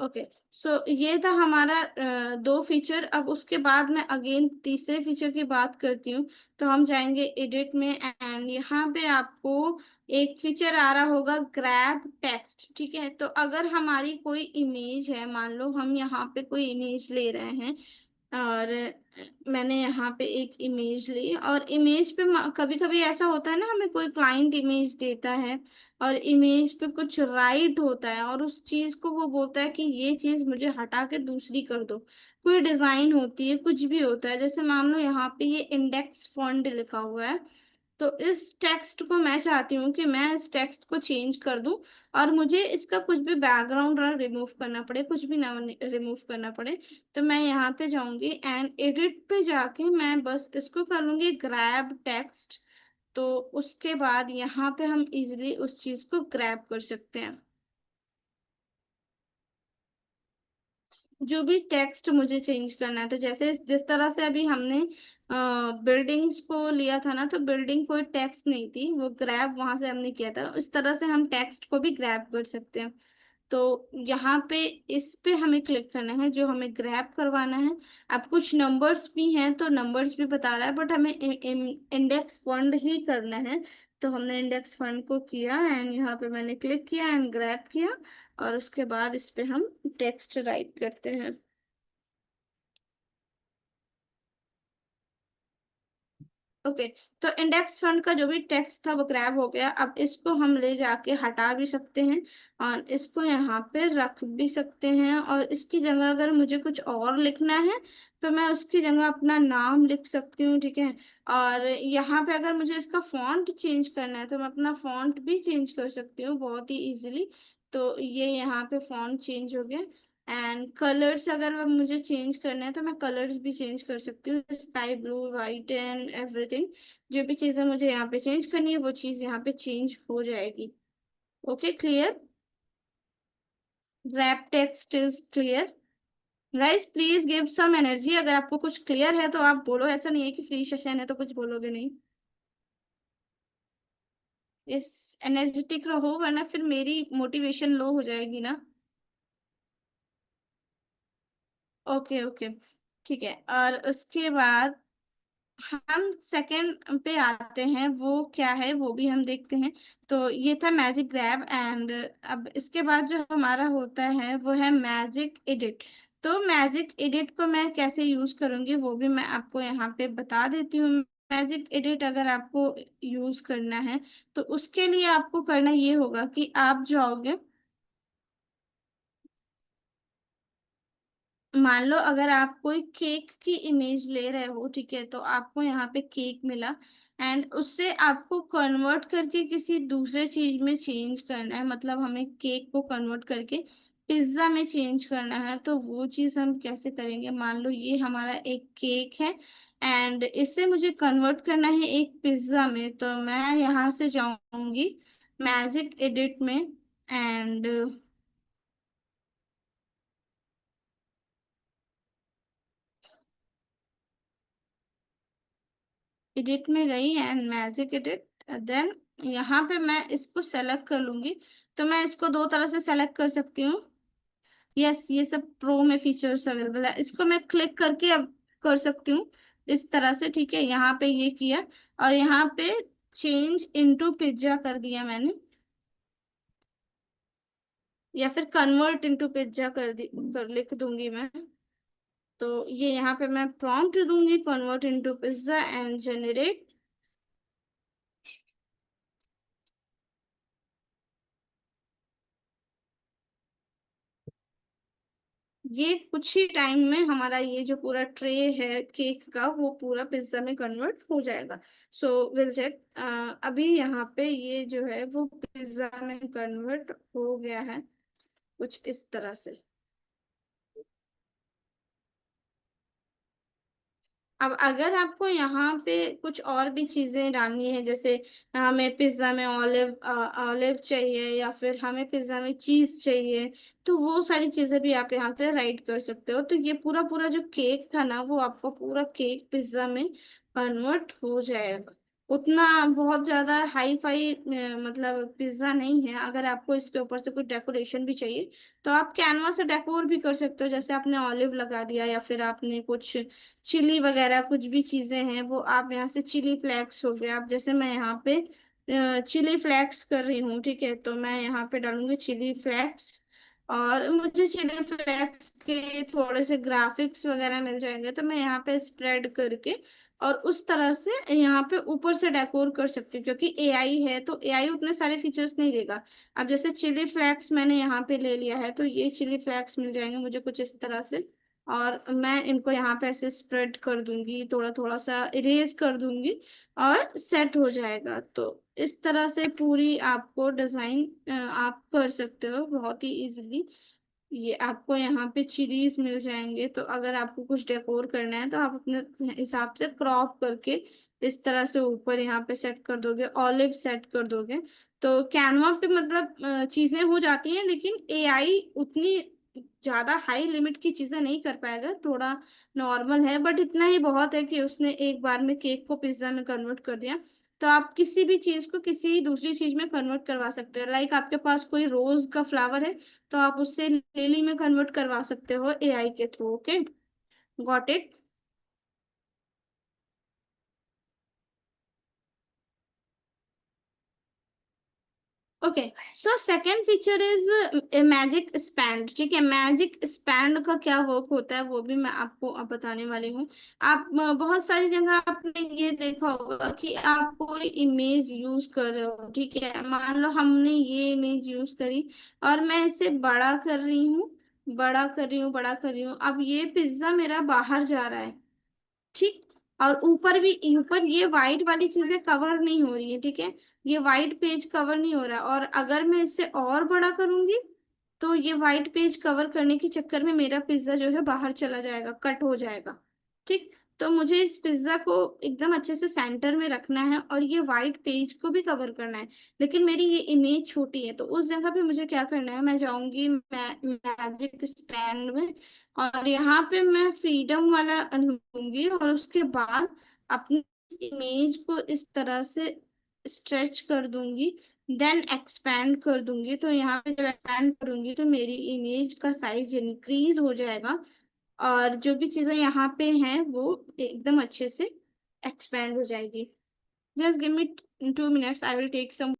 Okay. So ये था हमारा दो फीचर। अब उसके बाद मैं अगेन तीसरे फीचर की बात करती हूँ। तो हम जाएंगे एडिट में, एंड यहाँ पे आपको एक फीचर आ रहा होगा ग्रैब टेक्स्ट, ठीक है। तो अगर हमारी कोई इमेज है, मान लो हम यहाँ पे कोई इमेज ले रहे हैं, और मैंने यहाँ पे एक इमेज ली, और इमेज पे कभी कभी ऐसा होता है ना, हमें कोई क्लाइंट इमेज देता है और इमेज पे कुछ राइट होता है, और उस चीज को वो बोलता है कि ये चीज मुझे हटा के दूसरी कर दो। कोई डिजाइन होती है, कुछ भी होता है, जैसे मान लो यहाँ पे ये इंडेक्स फॉन्ट लिखा हुआ है। तो इस टेक्स्ट को मैं चाहती हूँ कि मैं इस टेक्स्ट को चेंज कर दूं, और मुझे इसका कुछ भी बैकग्राउंड रिमूव करना पड़े, कुछ भी ना रिमूव करना पड़े। तो मैं यहाँ पे जाऊंगी एंड एडिट पे जाके मैं बस इसको कर लूंगी ग्रैब टेक्स्ट। तो उसके बाद यहाँ पे हम इजिली उस चीज को ग्रैब कर सकते हैं, जो भी टेक्स्ट मुझे चेंज करना है। तो जैसे जिस तरह से अभी हमने बिल्डिंग्स को लिया था ना, तो बिल्डिंग कोई टेक्स्ट नहीं थी, वो ग्रैब वहां से हमने किया था, इस तरह से हम टेक्स्ट को भी ग्रैब कर सकते हैं। तो यहाँ पे इस पे हमें क्लिक करना है जो हमें ग्रैब करवाना है। अब कुछ नंबर्स भी हैं तो नंबर्स भी बता रहा है, बट हमें इंडेक्स फंड ही करना है। तो हमने इंडेक्स फंड को किया एंड यहाँ पे मैंने क्लिक किया एंड ग्रैब किया, और उसके बाद इस पे हम टेक्स्ट राइट करते हैं। ओके। तो इंडेक्स फंड का जो भी टेक्स्ट था वो ग्रैब हो गया। अब इसको हम ले जाके हटा भी सकते हैं, और इसको यहाँ पे रख भी सकते हैं, और इसकी जगह अगर मुझे कुछ और लिखना है तो मैं उसकी जगह अपना नाम लिख सकती हूँ, ठीक है। और यहाँ पे अगर मुझे इसका फॉन्ट चेंज करना है तो मैं अपना फॉन्ट भी चेंज कर सकती हूँ बहुत ही इजीली। तो ये यहाँ पे फॉन्ट चेंज हो गया। एंड कलर्स अगर वो मुझे चेंज करना है तो मैं कलर्स भी चेंज कर सकती हूँ, sky blue, white and everything. जो भी चीज़ें मुझे यहाँ पे चेंज करनी है वो चीज़ यहाँ पे चेंज हो जाएगी। Okay, clear? Wrap text is clear. Guys please give some energy, अगर आपको कुछ क्लियर है तो आप बोलो, ऐसा नहीं है कि फ्री सेशन है तो कुछ बोलोगे नहीं। इस एनर्जेटिक रहो, वरना फिर मेरी मोटिवेशन लो हो जाएगी ना। ओके ओके, ठीक है। और उसके बाद हम सेकंड पे आते हैं, वो क्या है वो भी हम देखते हैं। तो ये था मैजिक ग्रैब, एंड अब इसके बाद जो हमारा होता है वो है मैजिक एडिट। तो मैजिक एडिट को मैं कैसे यूज करूंगी वो भी मैं आपको यहाँ पे बता देती हूँ। मैजिक एडिट अगर आपको यूज करना है तो उसके लिए आपको करना ये होगा कि आप जाओगे, मान लो अगर आप कोई केक की इमेज ले रहे हो, ठीक है, तो आपको यहाँ पे केक मिला एंड उससे आपको कन्वर्ट करके किसी दूसरे चीज में चेंज करना है, मतलब हमें केक को कन्वर्ट करके पिज्जा में चेंज करना है। तो वो चीज हम कैसे करेंगे, मान लो ये हमारा एक केक है एंड इससे मुझे कन्वर्ट करना है एक पिज्जा में, तो मैं यहाँ से जाऊंगी मैजिक एडिट में एंड एडिट में गई एंड मैजिक एडिट, देन यहाँ पे मैं इसको सेलेक्ट कर लूंगी। तो मैं इसको दो तरह से सेलेक्ट कर सकती हूँ। यस, ये सब प्रो में फीचर्स अवेलेबल है, इसको मैं क्लिक करके अब कर सकती हूँ इस तरह से, ठीक है। यहाँ पे ये किया और यहाँ पे चेंज इनटू पिज्जा कर दिया मैंने, या फिर कन्वर्ट इनटू पिज्जा कर लिख दूंगी मैं। तो ये यहाँ पे मैं प्रॉम्प्ट दूंगी convert into pizza and generate. ये कुछ ही टाइम में हमारा ये जो पूरा ट्रे है केक का वो पूरा पिज्जा में कन्वर्ट हो जाएगा। So will check. अभी यहाँ पे ये जो है वो पिज्जा में कन्वर्ट हो गया है कुछ इस तरह से। अब अगर आपको यहाँ पे कुछ और भी चीजें डालनी है, जैसे हमें पिज्जा में ऑलिव ऑलिव चाहिए या फिर हमें पिज्जा में चीज चाहिए, तो वो सारी चीजें भी आप यहाँ पे राइट कर सकते हो। तो ये पूरा पूरा जो केक था ना वो आपको पूरा केक पिज्जा में कन्वर्ट हो जाएगा। उतना बहुत ज्यादा हाई फाई मतलब पिज्जा नहीं है। अगर आपको इसके ऊपर से कुछ डेकोरेशन भी चाहिए तो आप कैनवा से डेकोर भी कर सकते हो, जैसे आपने ऑलिव लगा दिया या फिर आपने कुछ चिली वगैरह कुछ भी चीजें हैं वो आप यहाँ से चिली फ्लेक्स हो गया। आप जैसे मैं यहाँ पे चिली फ्लेक्स कर रही हूँ, ठीक है, तो मैं यहाँ पे डालूंगी चिली फ्लेक्स और मुझे चिली फ्लेक्स के थोड़े से ग्राफिक्स वगैरह मिल जाएंगे, तो मैं यहाँ पे स्प्रेड करके और उस तरह से यहाँ पे ऊपर से डेकोर कर सकती हूँ। क्योंकि एआई है तो एआई उतने सारे फीचर्स नहीं देगा। अब जैसे चिली फ्लेक्स मैंने यहाँ पे ले लिया है तो ये चिली फ्लेक्स मिल जाएंगे मुझे कुछ इस तरह से, और मैं इनको यहाँ पे ऐसे स्प्रेड कर दूंगी, थोड़ा थोड़ा सा इरेज कर दूंगी और सेट हो जाएगा। तो इस तरह से पूरी आपको डिजाइन आप कर सकते हो बहुत ही इजीली। ये आपको यहाँ पे चिलीज मिल जाएंगे, तो अगर आपको कुछ डेकोर करना है तो आप अपने हिसाब से क्रॉप करके इस तरह से ऊपर यहाँ पे सेट कर दोगे, ऑलिव सेट कर दोगे। तो कैनवा पे मतलब चीजें हो जाती हैं, लेकिन एआई उतनी ज्यादा हाई लिमिट की चीजें नहीं कर पाएगा, थोड़ा नॉर्मल है, बट इतना ही बहुत है कि उसने एक बार में केक को पिज्जा में कन्वर्ट कर दिया। तो आप किसी भी चीज को किसी दूसरी चीज में कन्वर्ट करवा सकते हो। लाइक आपके पास कोई रोज का फ्लावर है तो आप उससे लिली में कन्वर्ट करवा सकते हो एआई के through. Okay, got it. Okay, so second feature is magic spend. ठीक है, मैजिक स्पैंड का क्या वर्क होता है वो भी मैं आपको अब बताने वाली हूँ। आप बहुत सारी जगह आपने ये देखा होगा कि आप कोई इमेज यूज कर रहे हो, ठीक है, मान लो हमने ये इमेज यूज करी और मैं इसे बड़ा कर रही हूँ, बड़ा कर रही हूँ, बड़ा कर रही हूँ। अब ये पिज्जा मेरा बाहर जा रहा है, ठीक, और ऊपर भी, ऊपर ये व्हाइट वाली चीजें कवर नहीं हो रही है, ठीक है, ये व्हाइट पेज कवर नहीं हो रहा। और अगर मैं इसे और बड़ा करूंगी तो ये व्हाइट पेज कवर करने के चक्कर में मेरा पिज्जा जो है बाहर चला जाएगा, कट हो जाएगा, ठीक। तो मुझे इस पिज्जा को एकदम अच्छे से सेंटर में रखना है और ये व्हाइट पेज को भी कवर करना है, लेकिन मेरी ये इमेज छोटी है। तो उस जगह पे मुझे क्या करना है, मैं जाऊंगी मैजिक स्टैंड में और यहाँ पे मैं फ्रीडम वाला लूंगी और उसके बाद अपनी इमेज को इस तरह से स्ट्रेच कर दूंगी, देन एक्सपैंड कर दूंगी। तो यहाँ पे जब एक्सपैंड करूंगी तो मेरी इमेज का साइज इंक्रीज हो जाएगा और जो भी चीजें यहाँ पे हैं वो एकदम अच्छे से एक्सपैंड हो जाएगी। Just give me 2 minutes, I will take some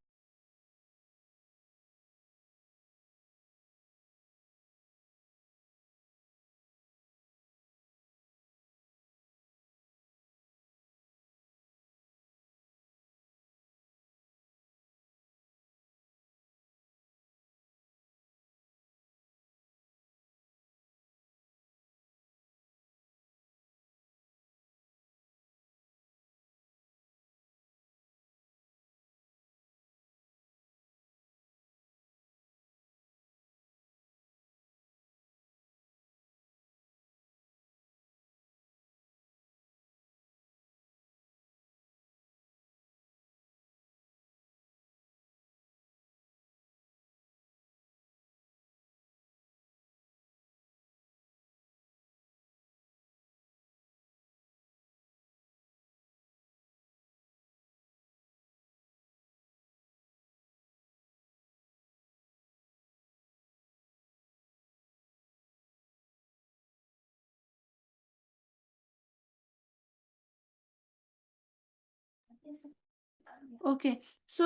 okay. So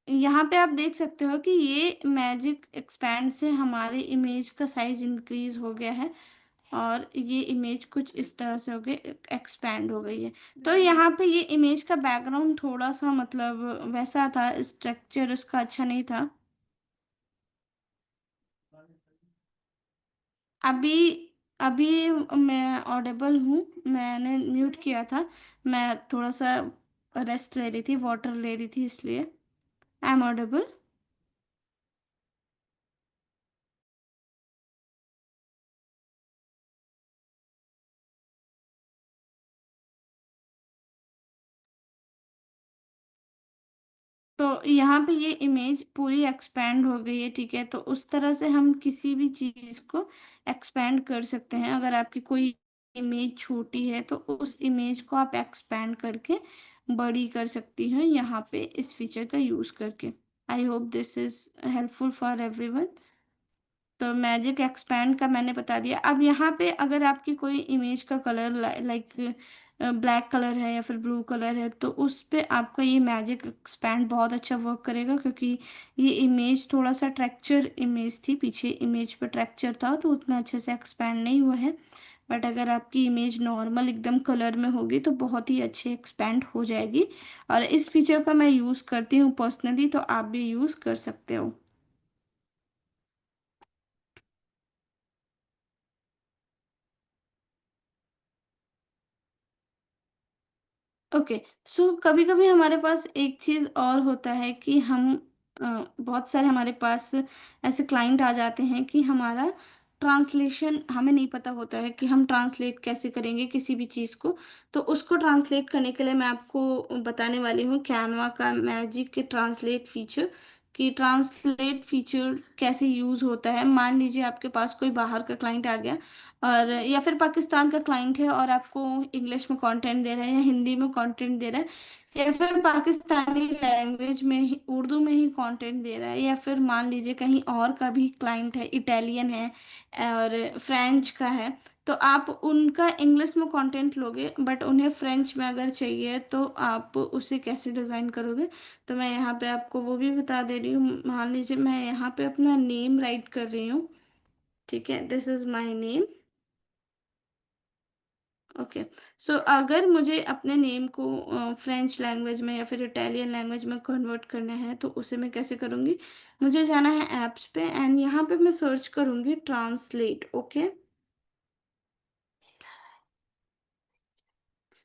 यहाँ पे आप देख सकते हो कि ये मैजिक एक्सपैंड से हमारे इमेज का साइज इंक्रीज हो गया है, और ये इमेज कुछ इस तरह से हो गई, एक्सपैंड हो गई है। तो यहाँ पे ये इमेज का बैकग्राउंड थोड़ा सा मतलब वैसा था, स्ट्रक्चर उसका अच्छा नहीं था। अभी अभी मैं ऑडिबल हूँ, मैंने म्यूट किया था। मैं थोड़ा सा रेस्ट ले रही थी, वाटर ले रही थी, इसलिए आई एम ऑडिबल। तो यहाँ पे ये इमेज पूरी एक्सपैंड हो गई है, ठीक है। तो उस तरह से हम किसी भी चीज को एक्सपैंड कर सकते हैं। अगर आपकी कोई इमेज छोटी है तो उस इमेज को आप एक्सपैंड करके बड़ी कर सकती हैं यहाँ पे इस फीचर का यूज करके। आई hope this is helpful for everyone. तो मैजिक एक्सपैंड का मैंने बता दिया। अब यहाँ पे अगर आपकी कोई इमेज का कलर लाइक ब्लैक कलर है या फिर ब्लू कलर है, तो उस पे आपका ये मैजिक एक्सपैंड बहुत अच्छा वर्क करेगा, क्योंकि ये इमेज थोड़ा सा टेक्सचर इमेज थी, पीछे इमेज पे टेक्सचर था तो उतना अच्छे से एक्सपैंड नहीं हुआ है। बट अगर आपकी इमेज नॉर्मल एकदम कलर में होगी तो बहुत ही अच्छे एक्सपैंड हो जाएगी। और इस फीचर का मैं यूज़ करती हूँ पर्सनली, तो आप भी यूज़ कर सकते हो। ओके। सो कभी कभी हमारे पास एक चीज और होता है कि हम बहुत सारे हमारे पास ऐसे क्लाइंट आ जाते हैं कि हमारा ट्रांसलेशन हमें नहीं पता होता है कि हम ट्रांसलेट कैसे करेंगे किसी भी चीज़ को। तो उसको ट्रांसलेट करने के लिए मैं आपको बताने वाली हूँ कैनवा का मैजिक के ट्रांसलेट फीचर, कि ट्रांसलेट फीचर कैसे यूज़ होता है। मान लीजिए आपके पास कोई बाहर का क्लाइंट आ गया, और या फिर पाकिस्तान का क्लाइंट है और आपको इंग्लिश में कंटेंट दे रहा है या हिंदी में कंटेंट दे रहा है, या फिर पाकिस्तानी लैंग्वेज में ही उर्दू में ही कंटेंट दे रहा है, या फिर मान लीजिए कहीं और का भी क्लाइंट है, इटालियन है और फ्रेंच का है। तो आप उनका इंग्लिश में कंटेंट लोगे बट उन्हें फ्रेंच में अगर चाहिए तो आप उसे कैसे डिज़ाइन करोगे। तो मैं यहाँ पे आपको वो भी बता दे रही हूँ। मान लीजिए मैं यहाँ पे अपना नेम राइट कर रही हूँ, ठीक है, this is my name. Okay. So अगर मुझे अपने नेम को फ्रेंच लैंग्वेज में या फिर इटालियन लैंग्वेज में कन्वर्ट करना है तो उसे मैं कैसे करूँगी। मुझे जाना है ऐप्स पे एंड यहाँ पे मैं सर्च करूँगी ट्रांसलेट। ओके।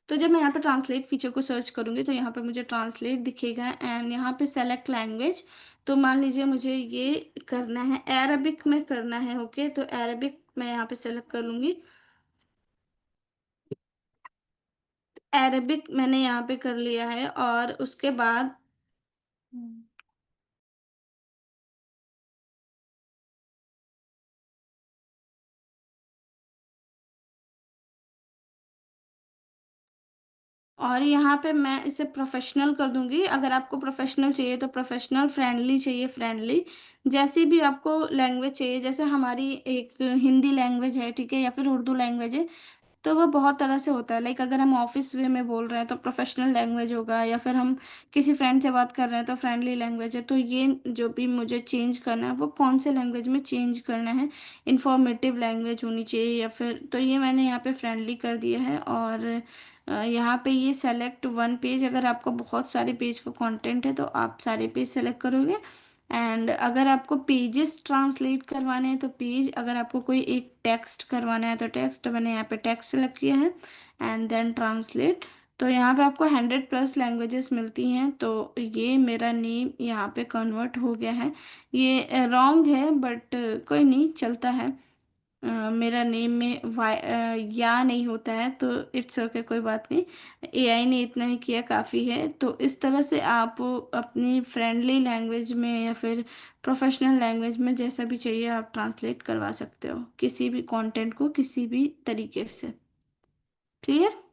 तो जब मैं यहाँ पे ट्रांसलेट फीचर को सर्च करूँगी तो यहाँ पे मुझे ट्रांसलेट दिखेगा एंड यहाँ पे सेलेक्ट लैंग्वेज। तो मान लीजिए मुझे ये करना है अरबिक में करना है, ओके। तो अरबिक मैं यहाँ पे सेलेक्ट कर लूँगी। अरबिक मैंने यहाँ पे कर लिया है और उसके बाद और यहाँ पे मैं इसे प्रोफेशनल कर दूंगी। अगर आपको प्रोफेशनल चाहिए तो प्रोफेशनल, फ्रेंडली चाहिए फ्रेंडली, जैसी भी आपको लैंग्वेज चाहिए। जैसे हमारी एक हिंदी लैंग्वेज है, ठीक है, या फिर उर्दू लैंग्वेज है, तो वो बहुत तरह से होता है। लाइक अगर हम ऑफिस वे में बोल रहे हैं तो प्रोफेशनल लैंग्वेज होगा, या फिर हम किसी फ्रेंड से बात कर रहे हैं तो फ्रेंडली लैंग्वेज है। तो ये जो भी मुझे चेंज करना है वो कौन से लैंग्वेज में चेंज करना है, इंफॉर्मेटिव लैंग्वेज होनी चाहिए या फिर, तो ये मैंने यहाँ पे फ्रेंडली कर दिया है। और यहाँ पे ये सेलेक्ट वन पेज, अगर आपको बहुत सारे पेज का कंटेंट है तो आप सारे पेज सेलेक्ट करोगे। एंड अगर आपको पेजेस ट्रांसलेट करवाने हैं तो पेज, अगर आपको कोई एक टेक्स्ट करवाना है तो टेक्स्ट, तो मैंने यहाँ पे टेक्स्ट सेलेक्ट किया है एंड देन ट्रांसलेट। तो यहाँ पे आपको 100+ लैंग्वेजेस मिलती हैं। तो ये मेरा नेम यहाँ पे कन्वर्ट हो गया है। ये रॉन्ग है बट कोई नहीं, चलता है। मेरा नेम में या नहीं होता है तो इट्स ओके, कोई बात नहीं। एआई ने इतना ही किया काफ़ी है। तो इस तरह से आप अपनी फ्रेंडली लैंग्वेज में या फिर प्रोफेशनल लैंग्वेज में जैसा भी चाहिए आप ट्रांसलेट करवा सकते हो किसी भी कंटेंट को किसी भी तरीके से। क्लियर।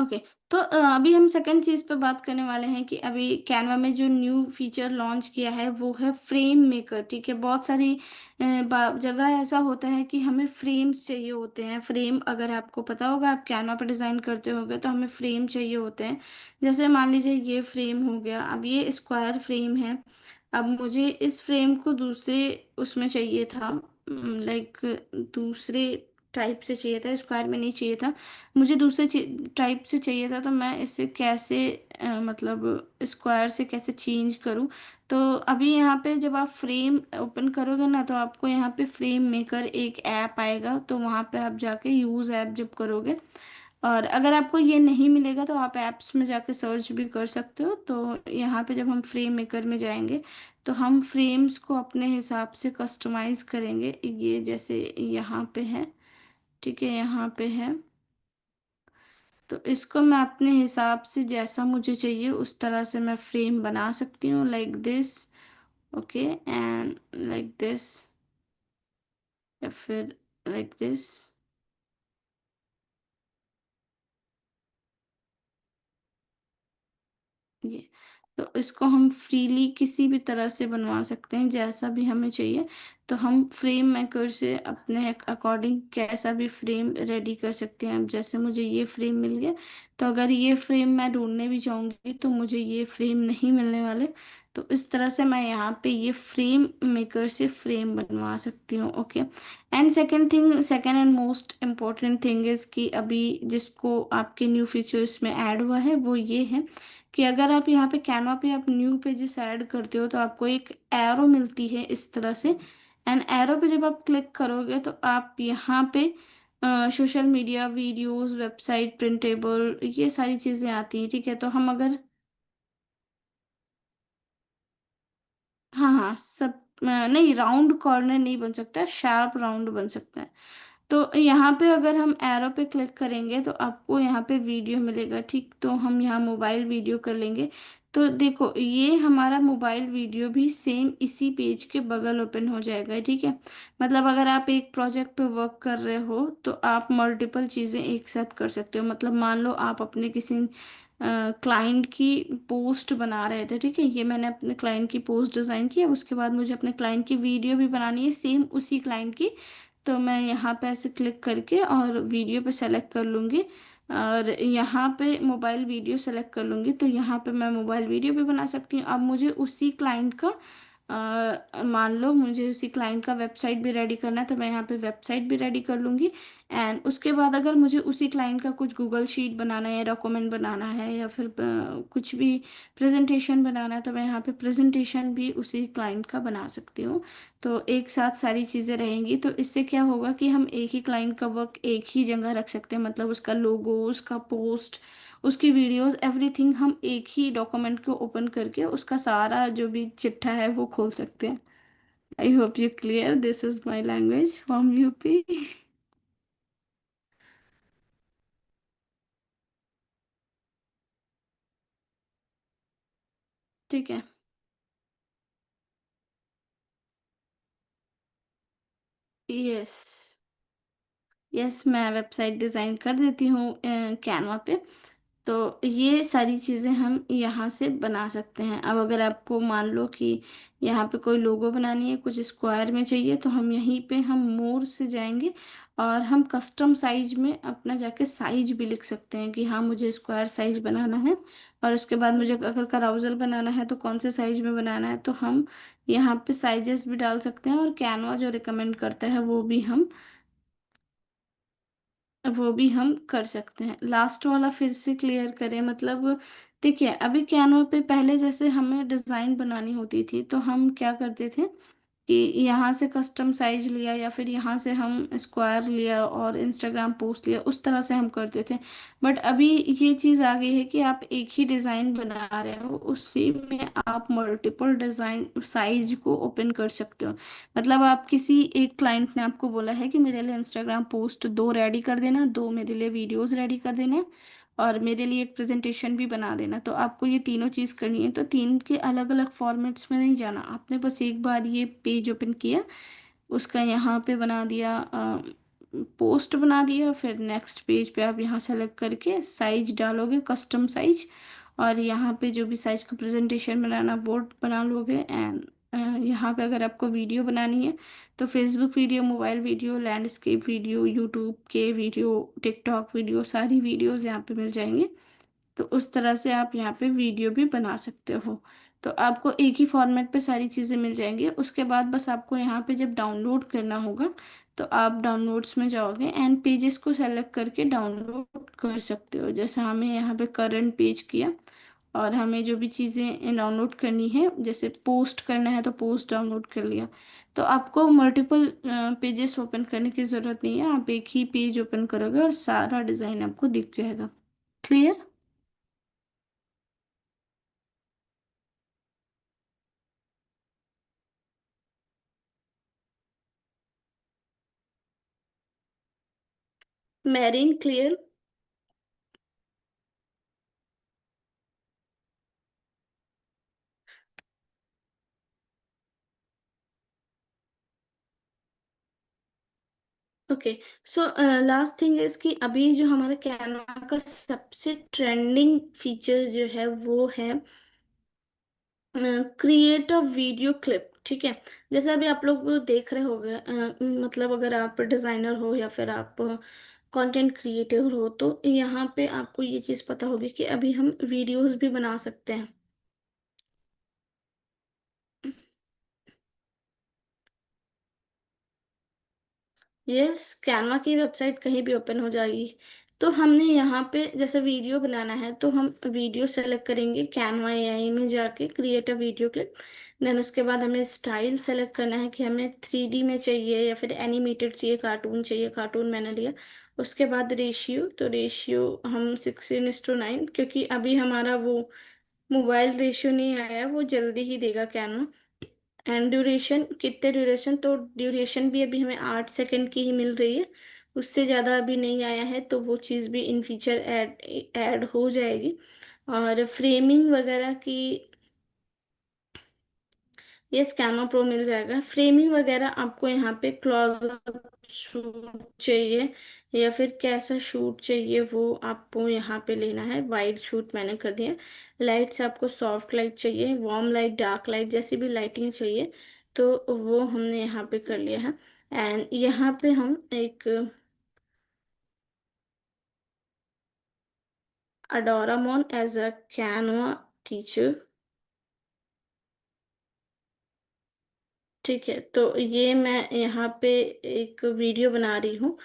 ओके। तो अभी हम सेकंड चीज पे बात करने वाले हैं कि अभी कैनवा में जो न्यू फीचर लॉन्च किया है वो है फ्रेम मेकर। ठीक है, बहुत सारी जगह ऐसा होता है कि हमें फ्रेम्स चाहिए होते हैं। फ्रेम, अगर आपको पता होगा, आप कैनवा पे डिजाइन करते होगे तो हमें फ्रेम चाहिए होते हैं। जैसे मान लीजिए ये फ्रेम हो गया, अब ये स्क्वायर फ्रेम है। अब मुझे इस फ्रेम को दूसरे उसमें चाहिए था, लाइक दूसरे टाइप से चाहिए था, स्क्वायर में नहीं चाहिए था। मुझे दूसरे टाइप से चाहिए था, तो मैं इसे कैसे मतलब स्क्वायर से कैसे चेंज करूँ। तो अभी यहाँ पे जब आप फ्रेम ओपन करोगे ना, तो आपको यहाँ पे फ्रेम मेकर एक ऐप आएगा, तो वहाँ पे आप जाके यूज़ ऐप जब करोगे, और अगर आपको ये नहीं मिलेगा तो आप ऐप्स में जाके सर्च भी कर सकते हो। तो यहाँ पे जब हम फ्रेम मेकर में जाएंगे तो हम फ्रेम्स को अपने हिसाब से कस्टमाइज करेंगे। ये जैसे यहाँ पे है, ठीक है, यहाँ पे है, तो इसको मैं अपने हिसाब से जैसा मुझे चाहिए उस तरह से मैं फ्रेम बना सकती हूँ, like this. Okay, and like this, या फिर लाइक दिस। ये, तो इसको हम फ्रीली किसी भी तरह से बनवा सकते हैं, जैसा भी हमें चाहिए। तो हम फ्रेम मेकर से अपने अकॉर्डिंग कैसा भी फ्रेम रेडी कर सकते हैं। अब जैसे मुझे ये फ्रेम मिल गया, तो अगर ये फ्रेम मैं ढूंढने भी चाहूंगी तो मुझे ये फ्रेम नहीं मिलने वाले। तो इस तरह से मैं यहाँ पे ये फ्रेम मेकर से फ्रेम बनवा सकती हूँ। Okay, and second and most important thing is कि अभी जिसको आपके न्यू फीचर्स में ऐड हुआ है वो ये है कि अगर आप यहाँ पे कैनवा पे आप न्यू पेजेस ऐड करते हो तो आपको एक एरो मिलती है इस तरह से। एंड एरो पे जब आप क्लिक करोगे तो आप यहाँ पे social media, videos, website, printable, ये सारी चीज़ें आती हैं। ठीक है, तो हम अगर, हाँ हाँ, सब नहीं, राउंड कॉर्नर नहीं बन सकता, शार्प राउंड बन सकता है। तो यहाँ पे अगर हम एरो पे क्लिक करेंगे तो आपको यहाँ पे वीडियो मिलेगा। ठीक, तो हम यहाँ मोबाइल वीडियो कर लेंगे। तो देखो, ये हमारा मोबाइल वीडियो भी सेम इसी पेज के बगल ओपन हो जाएगा। ठीक है, मतलब अगर आप एक प्रोजेक्ट पे वर्क कर रहे हो तो आप मल्टीपल चीज़ें एक साथ कर सकते हो। मतलब मान लो आप अपने किसी क्लाइंट की पोस्ट बना रहे थे, ठीक है, ये मैंने अपने क्लाइंट की पोस्ट डिज़ाइन की, अब उसके बाद मुझे अपने क्लाइंट की वीडियो भी बनानी है सेम उसी क्लाइंट की। तो मैं यहाँ पे ऐसे क्लिक करके और वीडियो पे सेलेक्ट कर लूँगी, और यहाँ पे मोबाइल वीडियो सेलेक्ट कर लूँगी, तो यहाँ पे मैं मोबाइल वीडियो भी बना सकती हूँ। अब मुझे उसी क्लाइंट का मान लो मुझे उसी क्लाइंट का वेबसाइट भी रेडी करना है, तो मैं यहाँ पे वेबसाइट भी रेडी कर लूँगी। एंड उसके बाद अगर मुझे उसी क्लाइंट का कुछ गूगल शीट बनाना है या डॉक्यूमेंट बनाना है या फिर कुछ भी प्रेजेंटेशन बनाना है, तो मैं यहाँ पे प्रेजेंटेशन भी उसी क्लाइंट का बना सकती हूँ। तो एक साथ सारी चीज़ें रहेंगी, तो इससे क्या होगा कि हम एक ही क्लाइंट का वर्क एक ही जगह रख सकते हैं। मतलब उसका लोगो, उसका पोस्ट, उसकी वीडियोस, एवरीथिंग हम एक ही डॉक्यूमेंट को ओपन करके उसका सारा जो भी चिट्ठा है वो खोल सकते हैं। आई hope you clear, this is my language from UP. ठीक है, यस, यस, मैं वेबसाइट डिज़ाइन कर देती हूँ कैनवा पे। तो ये सारी चीज़ें हम यहाँ से बना सकते हैं। अब अगर आपको मान लो कि यहाँ पे कोई लोगो बनानी है, कुछ स्क्वायर में चाहिए, तो हम यहीं पे हम मोर से जाएंगे और हम कस्टम साइज में अपना जाके साइज भी लिख सकते हैं कि हाँ मुझे स्क्वायर साइज बनाना है। और उसके बाद मुझे अगर कराउजल बनाना है तो कौन से साइज में बनाना है, तो हम यहाँ पे साइजेस भी डाल सकते हैं, और कैनवा जो रिकमेंड करता है वो भी हम कर सकते हैं। लास्ट वाला फिर से क्लियर करें, मतलब देखिए, अभी कैनवा पे पहले जैसे हमें डिज़ाइन बनानी होती थी तो हम क्या करते थे कि यहाँ से कस्टम साइज लिया या फिर यहाँ से हम स्क्वायर लिया और इंस्टाग्राम पोस्ट लिया, उस तरह से हम करते थे। बट अभी ये चीज़ आ गई है कि आप एक ही डिज़ाइन बना रहे हो, उसी में आप मल्टीपल डिज़ाइन साइज को ओपन कर सकते हो। मतलब आप किसी एक क्लाइंट ने आपको बोला है कि मेरे लिए इंस्टाग्राम पोस्ट दो रेडी कर देना, दो मेरे लिए वीडियोस रेडी कर देना, और मेरे लिए एक प्रेजेंटेशन भी बना देना। तो आपको ये तीनों चीज़ करनी है, तो तीन के अलग अलग फॉर्मेट्स में नहीं जाना, आपने बस एक बार ये पेज ओपन किया, उसका यहाँ पे बना दिया पोस्ट बना दिया, फिर नेक्स्ट पेज पे आप यहाँ सेलेक्ट करके साइज डालोगे, कस्टम साइज, और यहाँ पे जो भी साइज का प्रेजेंटेशन बनाना वो बना लोगे। एंड यहाँ पे अगर आपको वीडियो बनानी है तो Facebook video, mobile video, landscape video, YouTube के वीडियो, टिकटॉक वीडियो, सारी वीडियोस यहाँ पे मिल जाएंगे। तो उस तरह से आप यहाँ पे वीडियो भी बना सकते हो। तो आपको एक ही फॉर्मेट पे सारी चीज़ें मिल जाएंगी। उसके बाद बस आपको यहाँ पे जब डाउनलोड करना होगा तो आप डाउनलोड्स में जाओगे एंड पेजेस को सेलेक्ट करके डाउनलोड कर सकते हो। जैसे हमें यहाँ पे करंट पेज किया, और हमें जो भी चीज़ें डाउनलोड करनी है, जैसे पोस्ट करना है तो पोस्ट डाउनलोड कर लिया। तो आपको मल्टीपल पेजेस ओपन करने की ज़रूरत नहीं है, आप एक ही पेज ओपन करोगे और सारा डिज़ाइन आपको दिख जाएगा। Clear? Marine, clear? Okay. So last thing is कि अभी जो हमारा कैनवा का सबसे ट्रेंडिंग फीचर जो है वो है क्रिएट अ वीडियो क्लिप। ठीक है, जैसे अभी आप लोग देख रहे होंगे, मतलब अगर आप डिजाइनर हो या फिर आप कंटेंट क्रिएटर हो तो यहाँ पे आपको ये चीज़ पता होगी कि अभी हम वीडियोस भी बना सकते हैं। यस, कैनवा की वेबसाइट कहीं भी ओपन हो जाएगी। तो हमने यहाँ पे जैसे वीडियो बनाना है तो हम वीडियो सेलेक्ट करेंगे कैनवा एआई में जाके, create a video clip. Then उसके बाद हमें स्टाइल सेलेक्ट करना है कि हमें 3D में चाहिए या फिर एनिमेटेड चाहिए, कार्टून चाहिए, कार्टून मैंने लिया। उसके बाद रेशियो, तो रेशियो हम 16:9, क्योंकि अभी हमारा वो मोबाइल रेशियो नहीं आया है, वो जल्दी ही देगा कैनवा। एंड ड्यूरेशन, कितने ड्यूरेशन, तो ड्यूरेशन भी अभी हमें 8 सेकंड की ही मिल रही है, उससे ज़्यादा अभी नहीं आया है, तो वो चीज़ भी इन फ्यूचर ऐड ऐड हो जाएगी। और फ्रेमिंग वगैरह की, ये स्कैमा प्रो मिल जाएगा। फ्रेमिंग वगैरह आपको यहाँ पे क्लोजअप शूट चाहिए या फिर कैसा शूट चाहिए वो आपको यहाँ पे लेना है। वाइड शूट मैंने कर दिया। लाइट्स आपको सॉफ्ट लाइट चाहिए, वार्म लाइट, डार्क लाइट, जैसी भी लाइटिंग चाहिए तो वो हमने यहाँ पे कर लिया है। एंड यहाँ पे हम एक अडोरामोन एज अ कैनवा टीचर। ठीक है, तो ये मैं यहाँ पे एक वीडियो बना रही हूँ।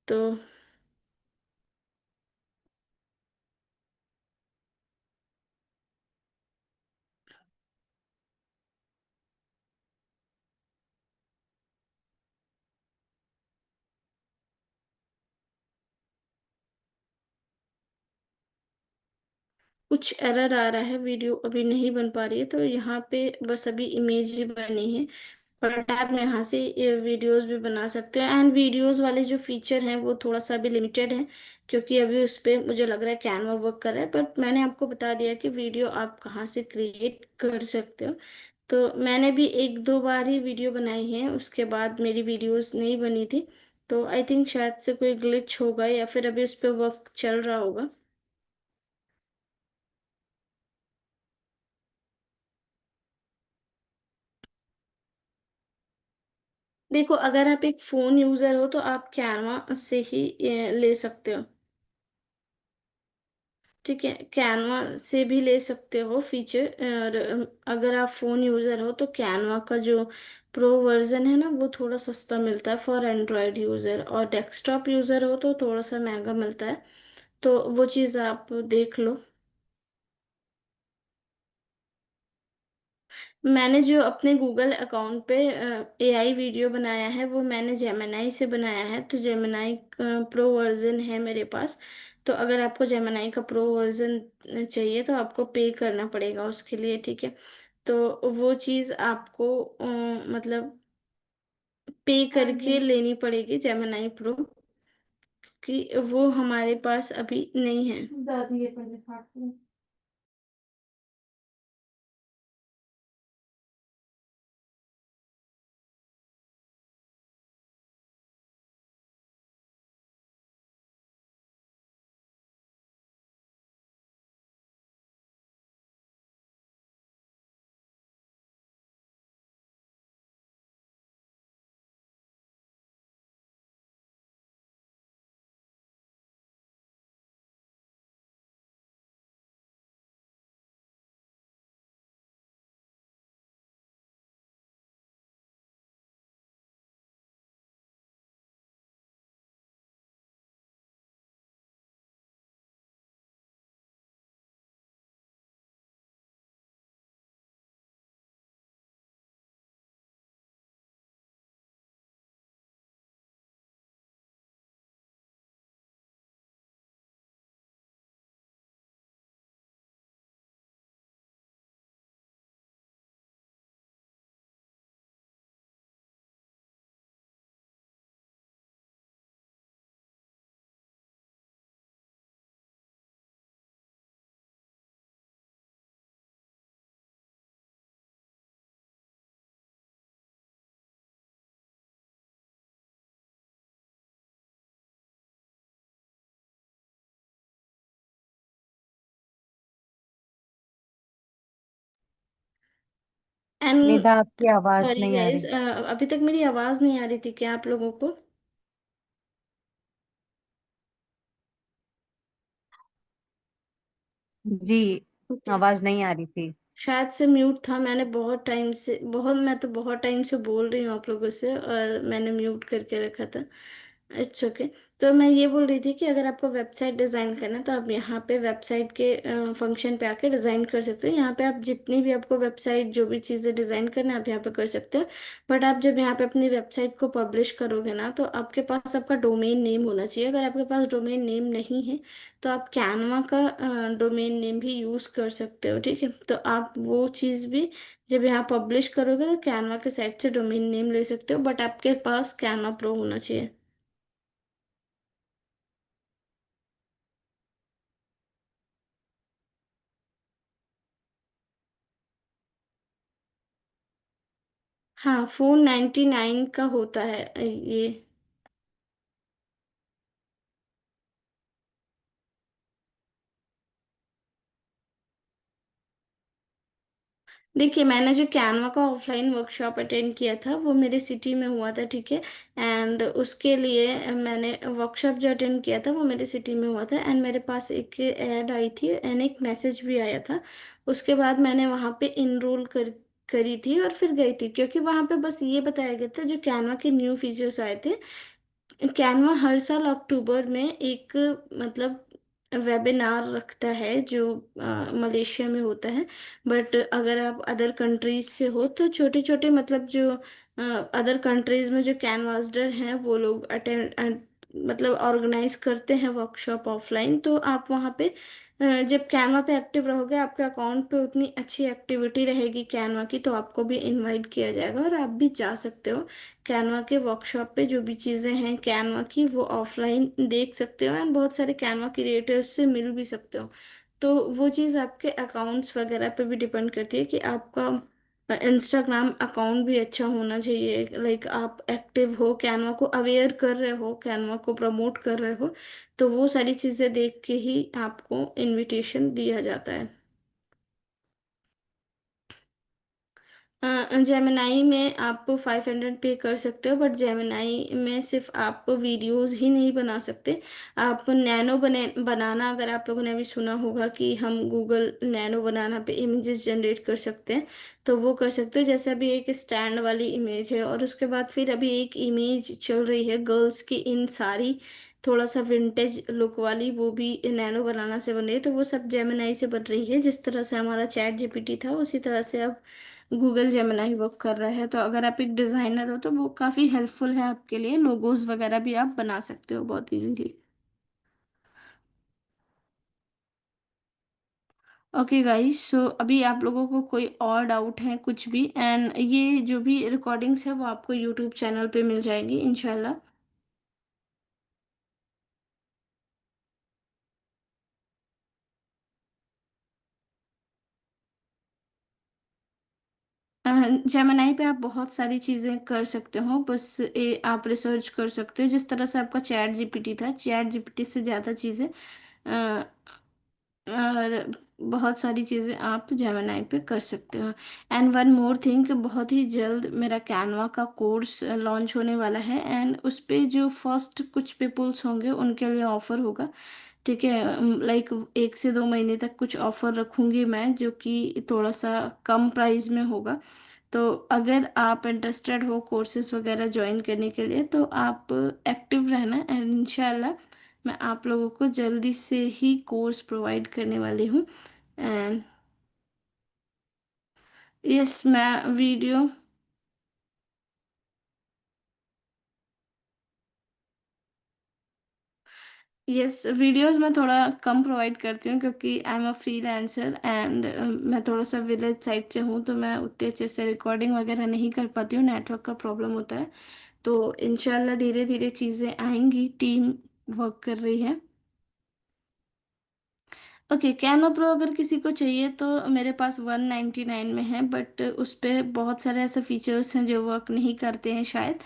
तो कुछ एरर आ रहा है, वीडियो अभी नहीं बन पा रही है, तो यहाँ पे बस अभी इमेज ही बनी है। बट आप यहाँ से ये वीडियोस भी बना सकते हैं। एंड वीडियोस वाले जो फीचर हैं वो थोड़ा सा अभी लिमिटेड है, क्योंकि अभी उस पर मुझे लग रहा है कैनवा वर्क कर रहा है। बट मैंने आपको बता दिया कि वीडियो आप कहाँ से क्रिएट कर सकते हो। तो मैंने भी एक दो बार ही वीडियो बनाई है, उसके बाद मेरी वीडियोस नहीं बनी थी। तो आई थिंक शायद से कोई ग्लिच होगा या फिर अभी उस पर वर्क चल रहा होगा। देखो, अगर आप एक फोन यूजर हो तो आप कैनवा से ही ले सकते हो। ठीक है, कैनवा से भी ले सकते हो फीचर। और अगर आप फोन यूजर हो तो कैनवा का जो प्रो वर्जन है ना वो थोड़ा सस्ता मिलता है फॉर एंड्रॉयड यूजर, और डेस्कटॉप यूजर हो तो थोड़ा सा महंगा मिलता है। तो वो चीज़ आप देख लो। मैंने जो अपने गूगल अकाउंट पे एआई वीडियो बनाया है वो मैंने जेमिनाई से बनाया है, तो जेमिनाई प्रो वर्जन है मेरे पास। तो अगर आपको जेमिनाई का प्रो वर्जन चाहिए तो आपको पे करना पड़ेगा उसके लिए। ठीक है, तो वो चीज़ आपको मतलब पे करके लेनी पड़ेगी जेमिनाई प्रो, कि वो हमारे पास अभी नहीं है। एंड निदा, आपकी आवाज सॉरी नहीं आ गाइस, रही। अभी तक मेरी आवाज नहीं आ रही थी क्या आप लोगों को? जी, ओके। आवाज नहीं आ रही थी। शायद से म्यूट था, मैंने बहुत टाइम से बहुत मैं तो बहुत टाइम से बोल रही हूँ आप लोगों से, और मैंने म्यूट करके रखा था। It's okay. तो मैं ये बोल रही थी कि अगर आपको वेबसाइट डिज़ाइन करना है तो आप यहाँ पे वेबसाइट के फंक्शन पे आके डिज़ाइन कर सकते हो। यहाँ पे आप जितनी भी आपको वेबसाइट जो भी चीज़ें डिज़ाइन करना है आप यहाँ पे कर सकते हो। बट आप जब यहाँ पे अपनी वेबसाइट को पब्लिश करोगे ना, तो आपके पास आपका डोमेन नेम होना चाहिए। अगर आपके पास डोमेन नेम नहीं है तो आप कैनवा का डोमेन नेम भी यूज़ कर सकते हो, ठीक है? तो आप वो चीज़ भी जब यहाँ पब्लिश करोगे तो कैनवा के साइट से डोमेन नेम ले सकते हो, बट आपके पास कैनवा प्रो होना चाहिए। हाँ, फोन 99 का होता है ये। देखिए, मैंने जो कैनवा का ऑफलाइन वर्कशॉप अटेंड किया था वो मेरे सिटी में हुआ था, ठीक है? एंड उसके लिए मैंने वर्कशॉप जो अटेंड किया था वो मेरे सिटी में हुआ था, एंड मेरे पास एक ऐड आई थी एंड एक मैसेज भी आया था। उसके बाद मैंने वहाँ पे इनरोल करी थी और फिर गई थी, क्योंकि वहाँ पे बस ये बताया गया था जो कैनवा के न्यू फीचर्स आए थे। कैनवा हर साल अक्टूबर में एक मतलब वेबिनार रखता है जो मलेशिया में होता है। बट अगर आप अदर कंट्रीज से हो तो छोटे छोटे मतलब जो अदर कंट्रीज में जो कैनवासडर हैं वो लोग अटेंड मतलब ऑर्गेनाइज करते हैं वर्कशॉप ऑफलाइन। तो आप वहाँ पे जब कैनवा पे एक्टिव रहोगे, आपके अकाउंट पे उतनी अच्छी एक्टिविटी रहेगी कैनवा की, तो आपको भी इनवाइट किया जाएगा और आप भी जा सकते हो कैनवा के वर्कशॉप पे। जो भी चीज़ें हैं कैनवा की वो ऑफलाइन देख सकते हो, एंड बहुत सारे कैनवा क्रिएटर्स से मिल भी सकते हो। तो वो चीज़ आपके अकाउंट्स वगैरह पे भी डिपेंड करती है कि आपका इंस्टाग्राम अकाउंट भी अच्छा होना चाहिए, लाइक आप एक्टिव हो, कैनवा को अवेयर कर रहे हो, कैनवा को प्रमोट कर रहे हो। तो वो सारी चीज़ें देख के ही आपको इनविटेशन दिया जाता है। जेमिनाई में आप 500 पे कर सकते हो, बट जेमिनाई में सिर्फ आप वीडियोस ही नहीं बना सकते। आप नैनो बनाना, अगर आप लोगों ने अभी सुना होगा कि हम गूगल नैनो बनाना पे इमेजेस जनरेट कर सकते हैं, तो वो कर सकते हो। जैसे अभी एक स्टैंड वाली इमेज है, और उसके बाद फिर अभी एक इमेज चल रही है गर्ल्स की इन सारी थोड़ा सा विंटेज लुक वाली, वो भी नैनो बनाना से बन रही है। तो वो सब जेमिनाई से बन रही है। जिस तरह से हमारा चैट जीपीटी था उसी तरह से अब गूगल जेमिनाई वर्क कर रहा है। तो अगर आप एक डिज़ाइनर हो तो वो काफ़ी हेल्पफुल है आपके लिए, लोगोज वगैरह भी आप बना सकते हो बहुत इजीली। ओके गाइस, सो अभी आप लोगों को कोई और डाउट है कुछ भी, एंड ये जो भी रिकॉर्डिंग्स है वो आपको यूट्यूब चैनल पे मिल जाएगी इंशाल्लाह। जेमिनाई पे आप बहुत सारी चीज़ें कर सकते हो, बस आप रिसर्च कर सकते हो। जिस तरह से आपका चैट जीपीटी था, चैट जीपीटी से ज़्यादा चीज़ें और बहुत सारी चीज़ें आप जेमिनाई पे कर सकते हो। एंड वन मोर थिंग, बहुत ही जल्द मेरा कैनवा का कोर्स लॉन्च होने वाला है, एंड उस पे जो फर्स्ट कुछ पीपल्स होंगे उनके लिए ऑफ़र होगा, ठीक है? लाइक 1 से 2 महीने तक कुछ ऑफ़र रखूंगी मैं, जो कि थोड़ा सा कम प्राइस में होगा। तो अगर आप इंटरेस्टेड हो कोर्सेज वगैरह ज्वाइन करने के लिए तो आप एक्टिव रहना, एंड इंशाल्लाह मैं आप लोगों को जल्दी से ही कोर्स प्रोवाइड करने वाली हूँ। एंड यस, मैं वीडियो यस वीडियोस मैं थोड़ा कम प्रोवाइड करती हूँ, क्योंकि I am a freelancer and मैं थोड़ा सा विलेज साइड से हूँ, तो मैं उतने अच्छे से रिकॉर्डिंग वगैरह नहीं कर पाती हूँ, नेटवर्क का प्रॉब्लम होता है। तो इंशाल्लाह धीरे धीरे चीज़ें आएंगी, टीम वर्क कर रही है। ओके, कैनो प्रो अगर किसी को चाहिए तो मेरे पास 199 में है, बट उस पे बहुत सारे ऐसे फीचर्स हैं जो वर्क नहीं करते हैं शायद।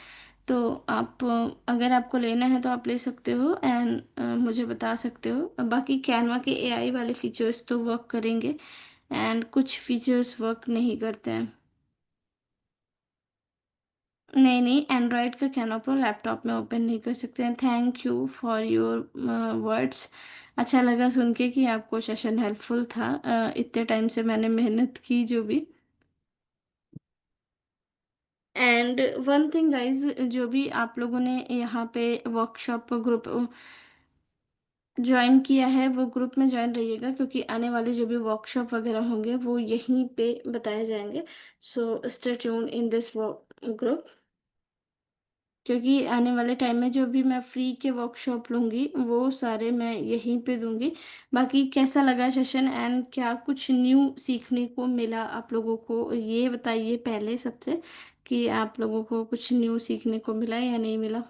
तो आप अगर आपको लेना है तो आप ले सकते हो, एंड मुझे बता सकते हो। बाकी कैनवा के एआई वाले फीचर्स तो वर्क करेंगे, एंड कुछ फीचर्स वर्क नहीं करते हैं। नहीं नहीं, एंड्रॉयड का कैनवा प्रो लैपटॉप में ओपन नहीं कर सकते हैं। Thank you for your words. अच्छा लगा सुन के कि आपको सेशन हेल्पफुल था। इतने टाइम से मैंने मेहनत की जो भी। एंड वन थिंग गाइज, जो भी आप लोगों ने यहाँ पे वर्कशॉप ग्रुप ज्वाइन किया है वो ग्रुप में ज्वाइन रहिएगा, क्योंकि आने वाले जो भी वर्कशॉप वगैरह होंगे वो यहीं पे बताए जाएंगे। So stay tune in this group, क्योंकि आने वाले टाइम में जो भी मैं फ्री के वर्कशॉप लूँगी वो सारे मैं यहीं पे दूंगी। बाकी कैसा लगा सेशन एंड क्या कुछ न्यू सीखने को मिला आप लोगों को, ये बताइए पहले सबसे, कि आप लोगों को कुछ न्यू सीखने को मिला या नहीं मिला।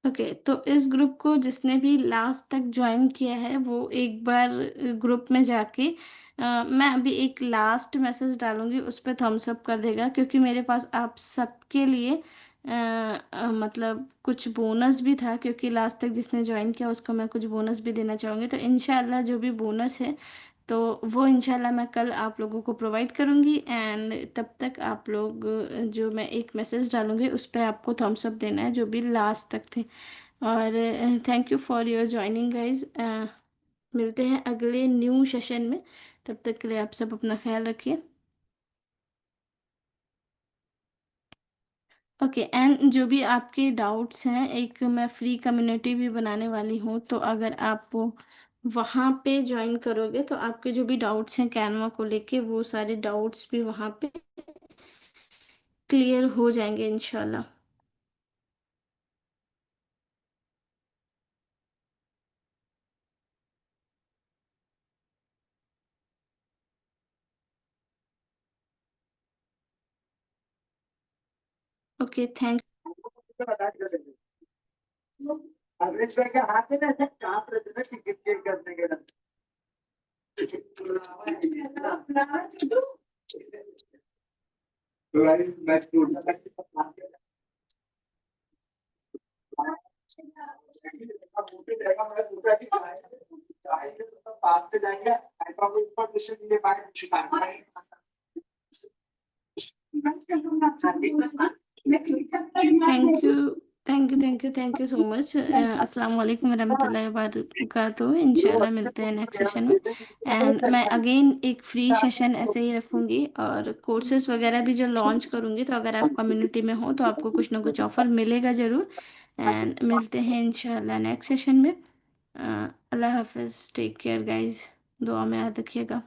ओके, तो इस ग्रुप को जिसने भी लास्ट तक ज्वाइन किया है वो एक बार ग्रुप में जाके मैं अभी एक लास्ट मैसेज डालूंगी, उस पर थम्स अप कर देगा, क्योंकि मेरे पास आप सबके लिए मतलब कुछ बोनस भी था, क्योंकि लास्ट तक जिसने ज्वाइन किया उसको मैं कुछ बोनस भी देना चाहूँगी। तो इनशाला जो भी बोनस है तो वो इंशाल्लाह मैं कल आप लोगों को प्रोवाइड करूँगी। एंड तब तक आप लोग जो मैं एक मैसेज डालूँगी उस पर आपको थम्स अप देना है जो भी लास्ट तक थे। और thank you for your joining guys. मिलते हैं अगले न्यू सेशन में, तब तक के लिए आप सब अपना ख्याल रखिए। ओके, एंड जो भी आपके डाउट्स हैं, एक मैं फ्री कम्युनिटी भी बनाने वाली हूँ, तो अगर आप वहाँ पे ज्वाइन करोगे तो आपके जो भी डाउट्स हैं कैनवा को लेके वो सारे डाउट्स भी वहाँ पे क्लियर हो जाएंगे इंशाल्लाह। ओके, थैंक अग्रेज भाई के हाथ में ना ऐसे कांप रहे थे ना टिकट के करने के पास से जाएंगे इंफॉर्मेशन के बारे में thank you thank you thank you thank you so much. अस्सलाम वालेकुम वरहमतुल्लाहि वबरकातुहू। इंशाल्लाह मिलते हैं नेक्स्ट सेशन में। एंड मैं अगेन एक फ्री सेशन ऐसे ही रखूँगी, और कोर्सेज वगैरह भी जो लॉन्च करूँगी, तो अगर आप कम्युनिटी में हो तो आपको कुछ ना कुछ ऑफ़र मिलेगा ज़रूर। एंड मिलते हैं इंशाल्लाह नेक्स्ट सेशन में। अल्लाह हाफिज़, टेक केयर गाइस, दुआ में याद रखिएगा।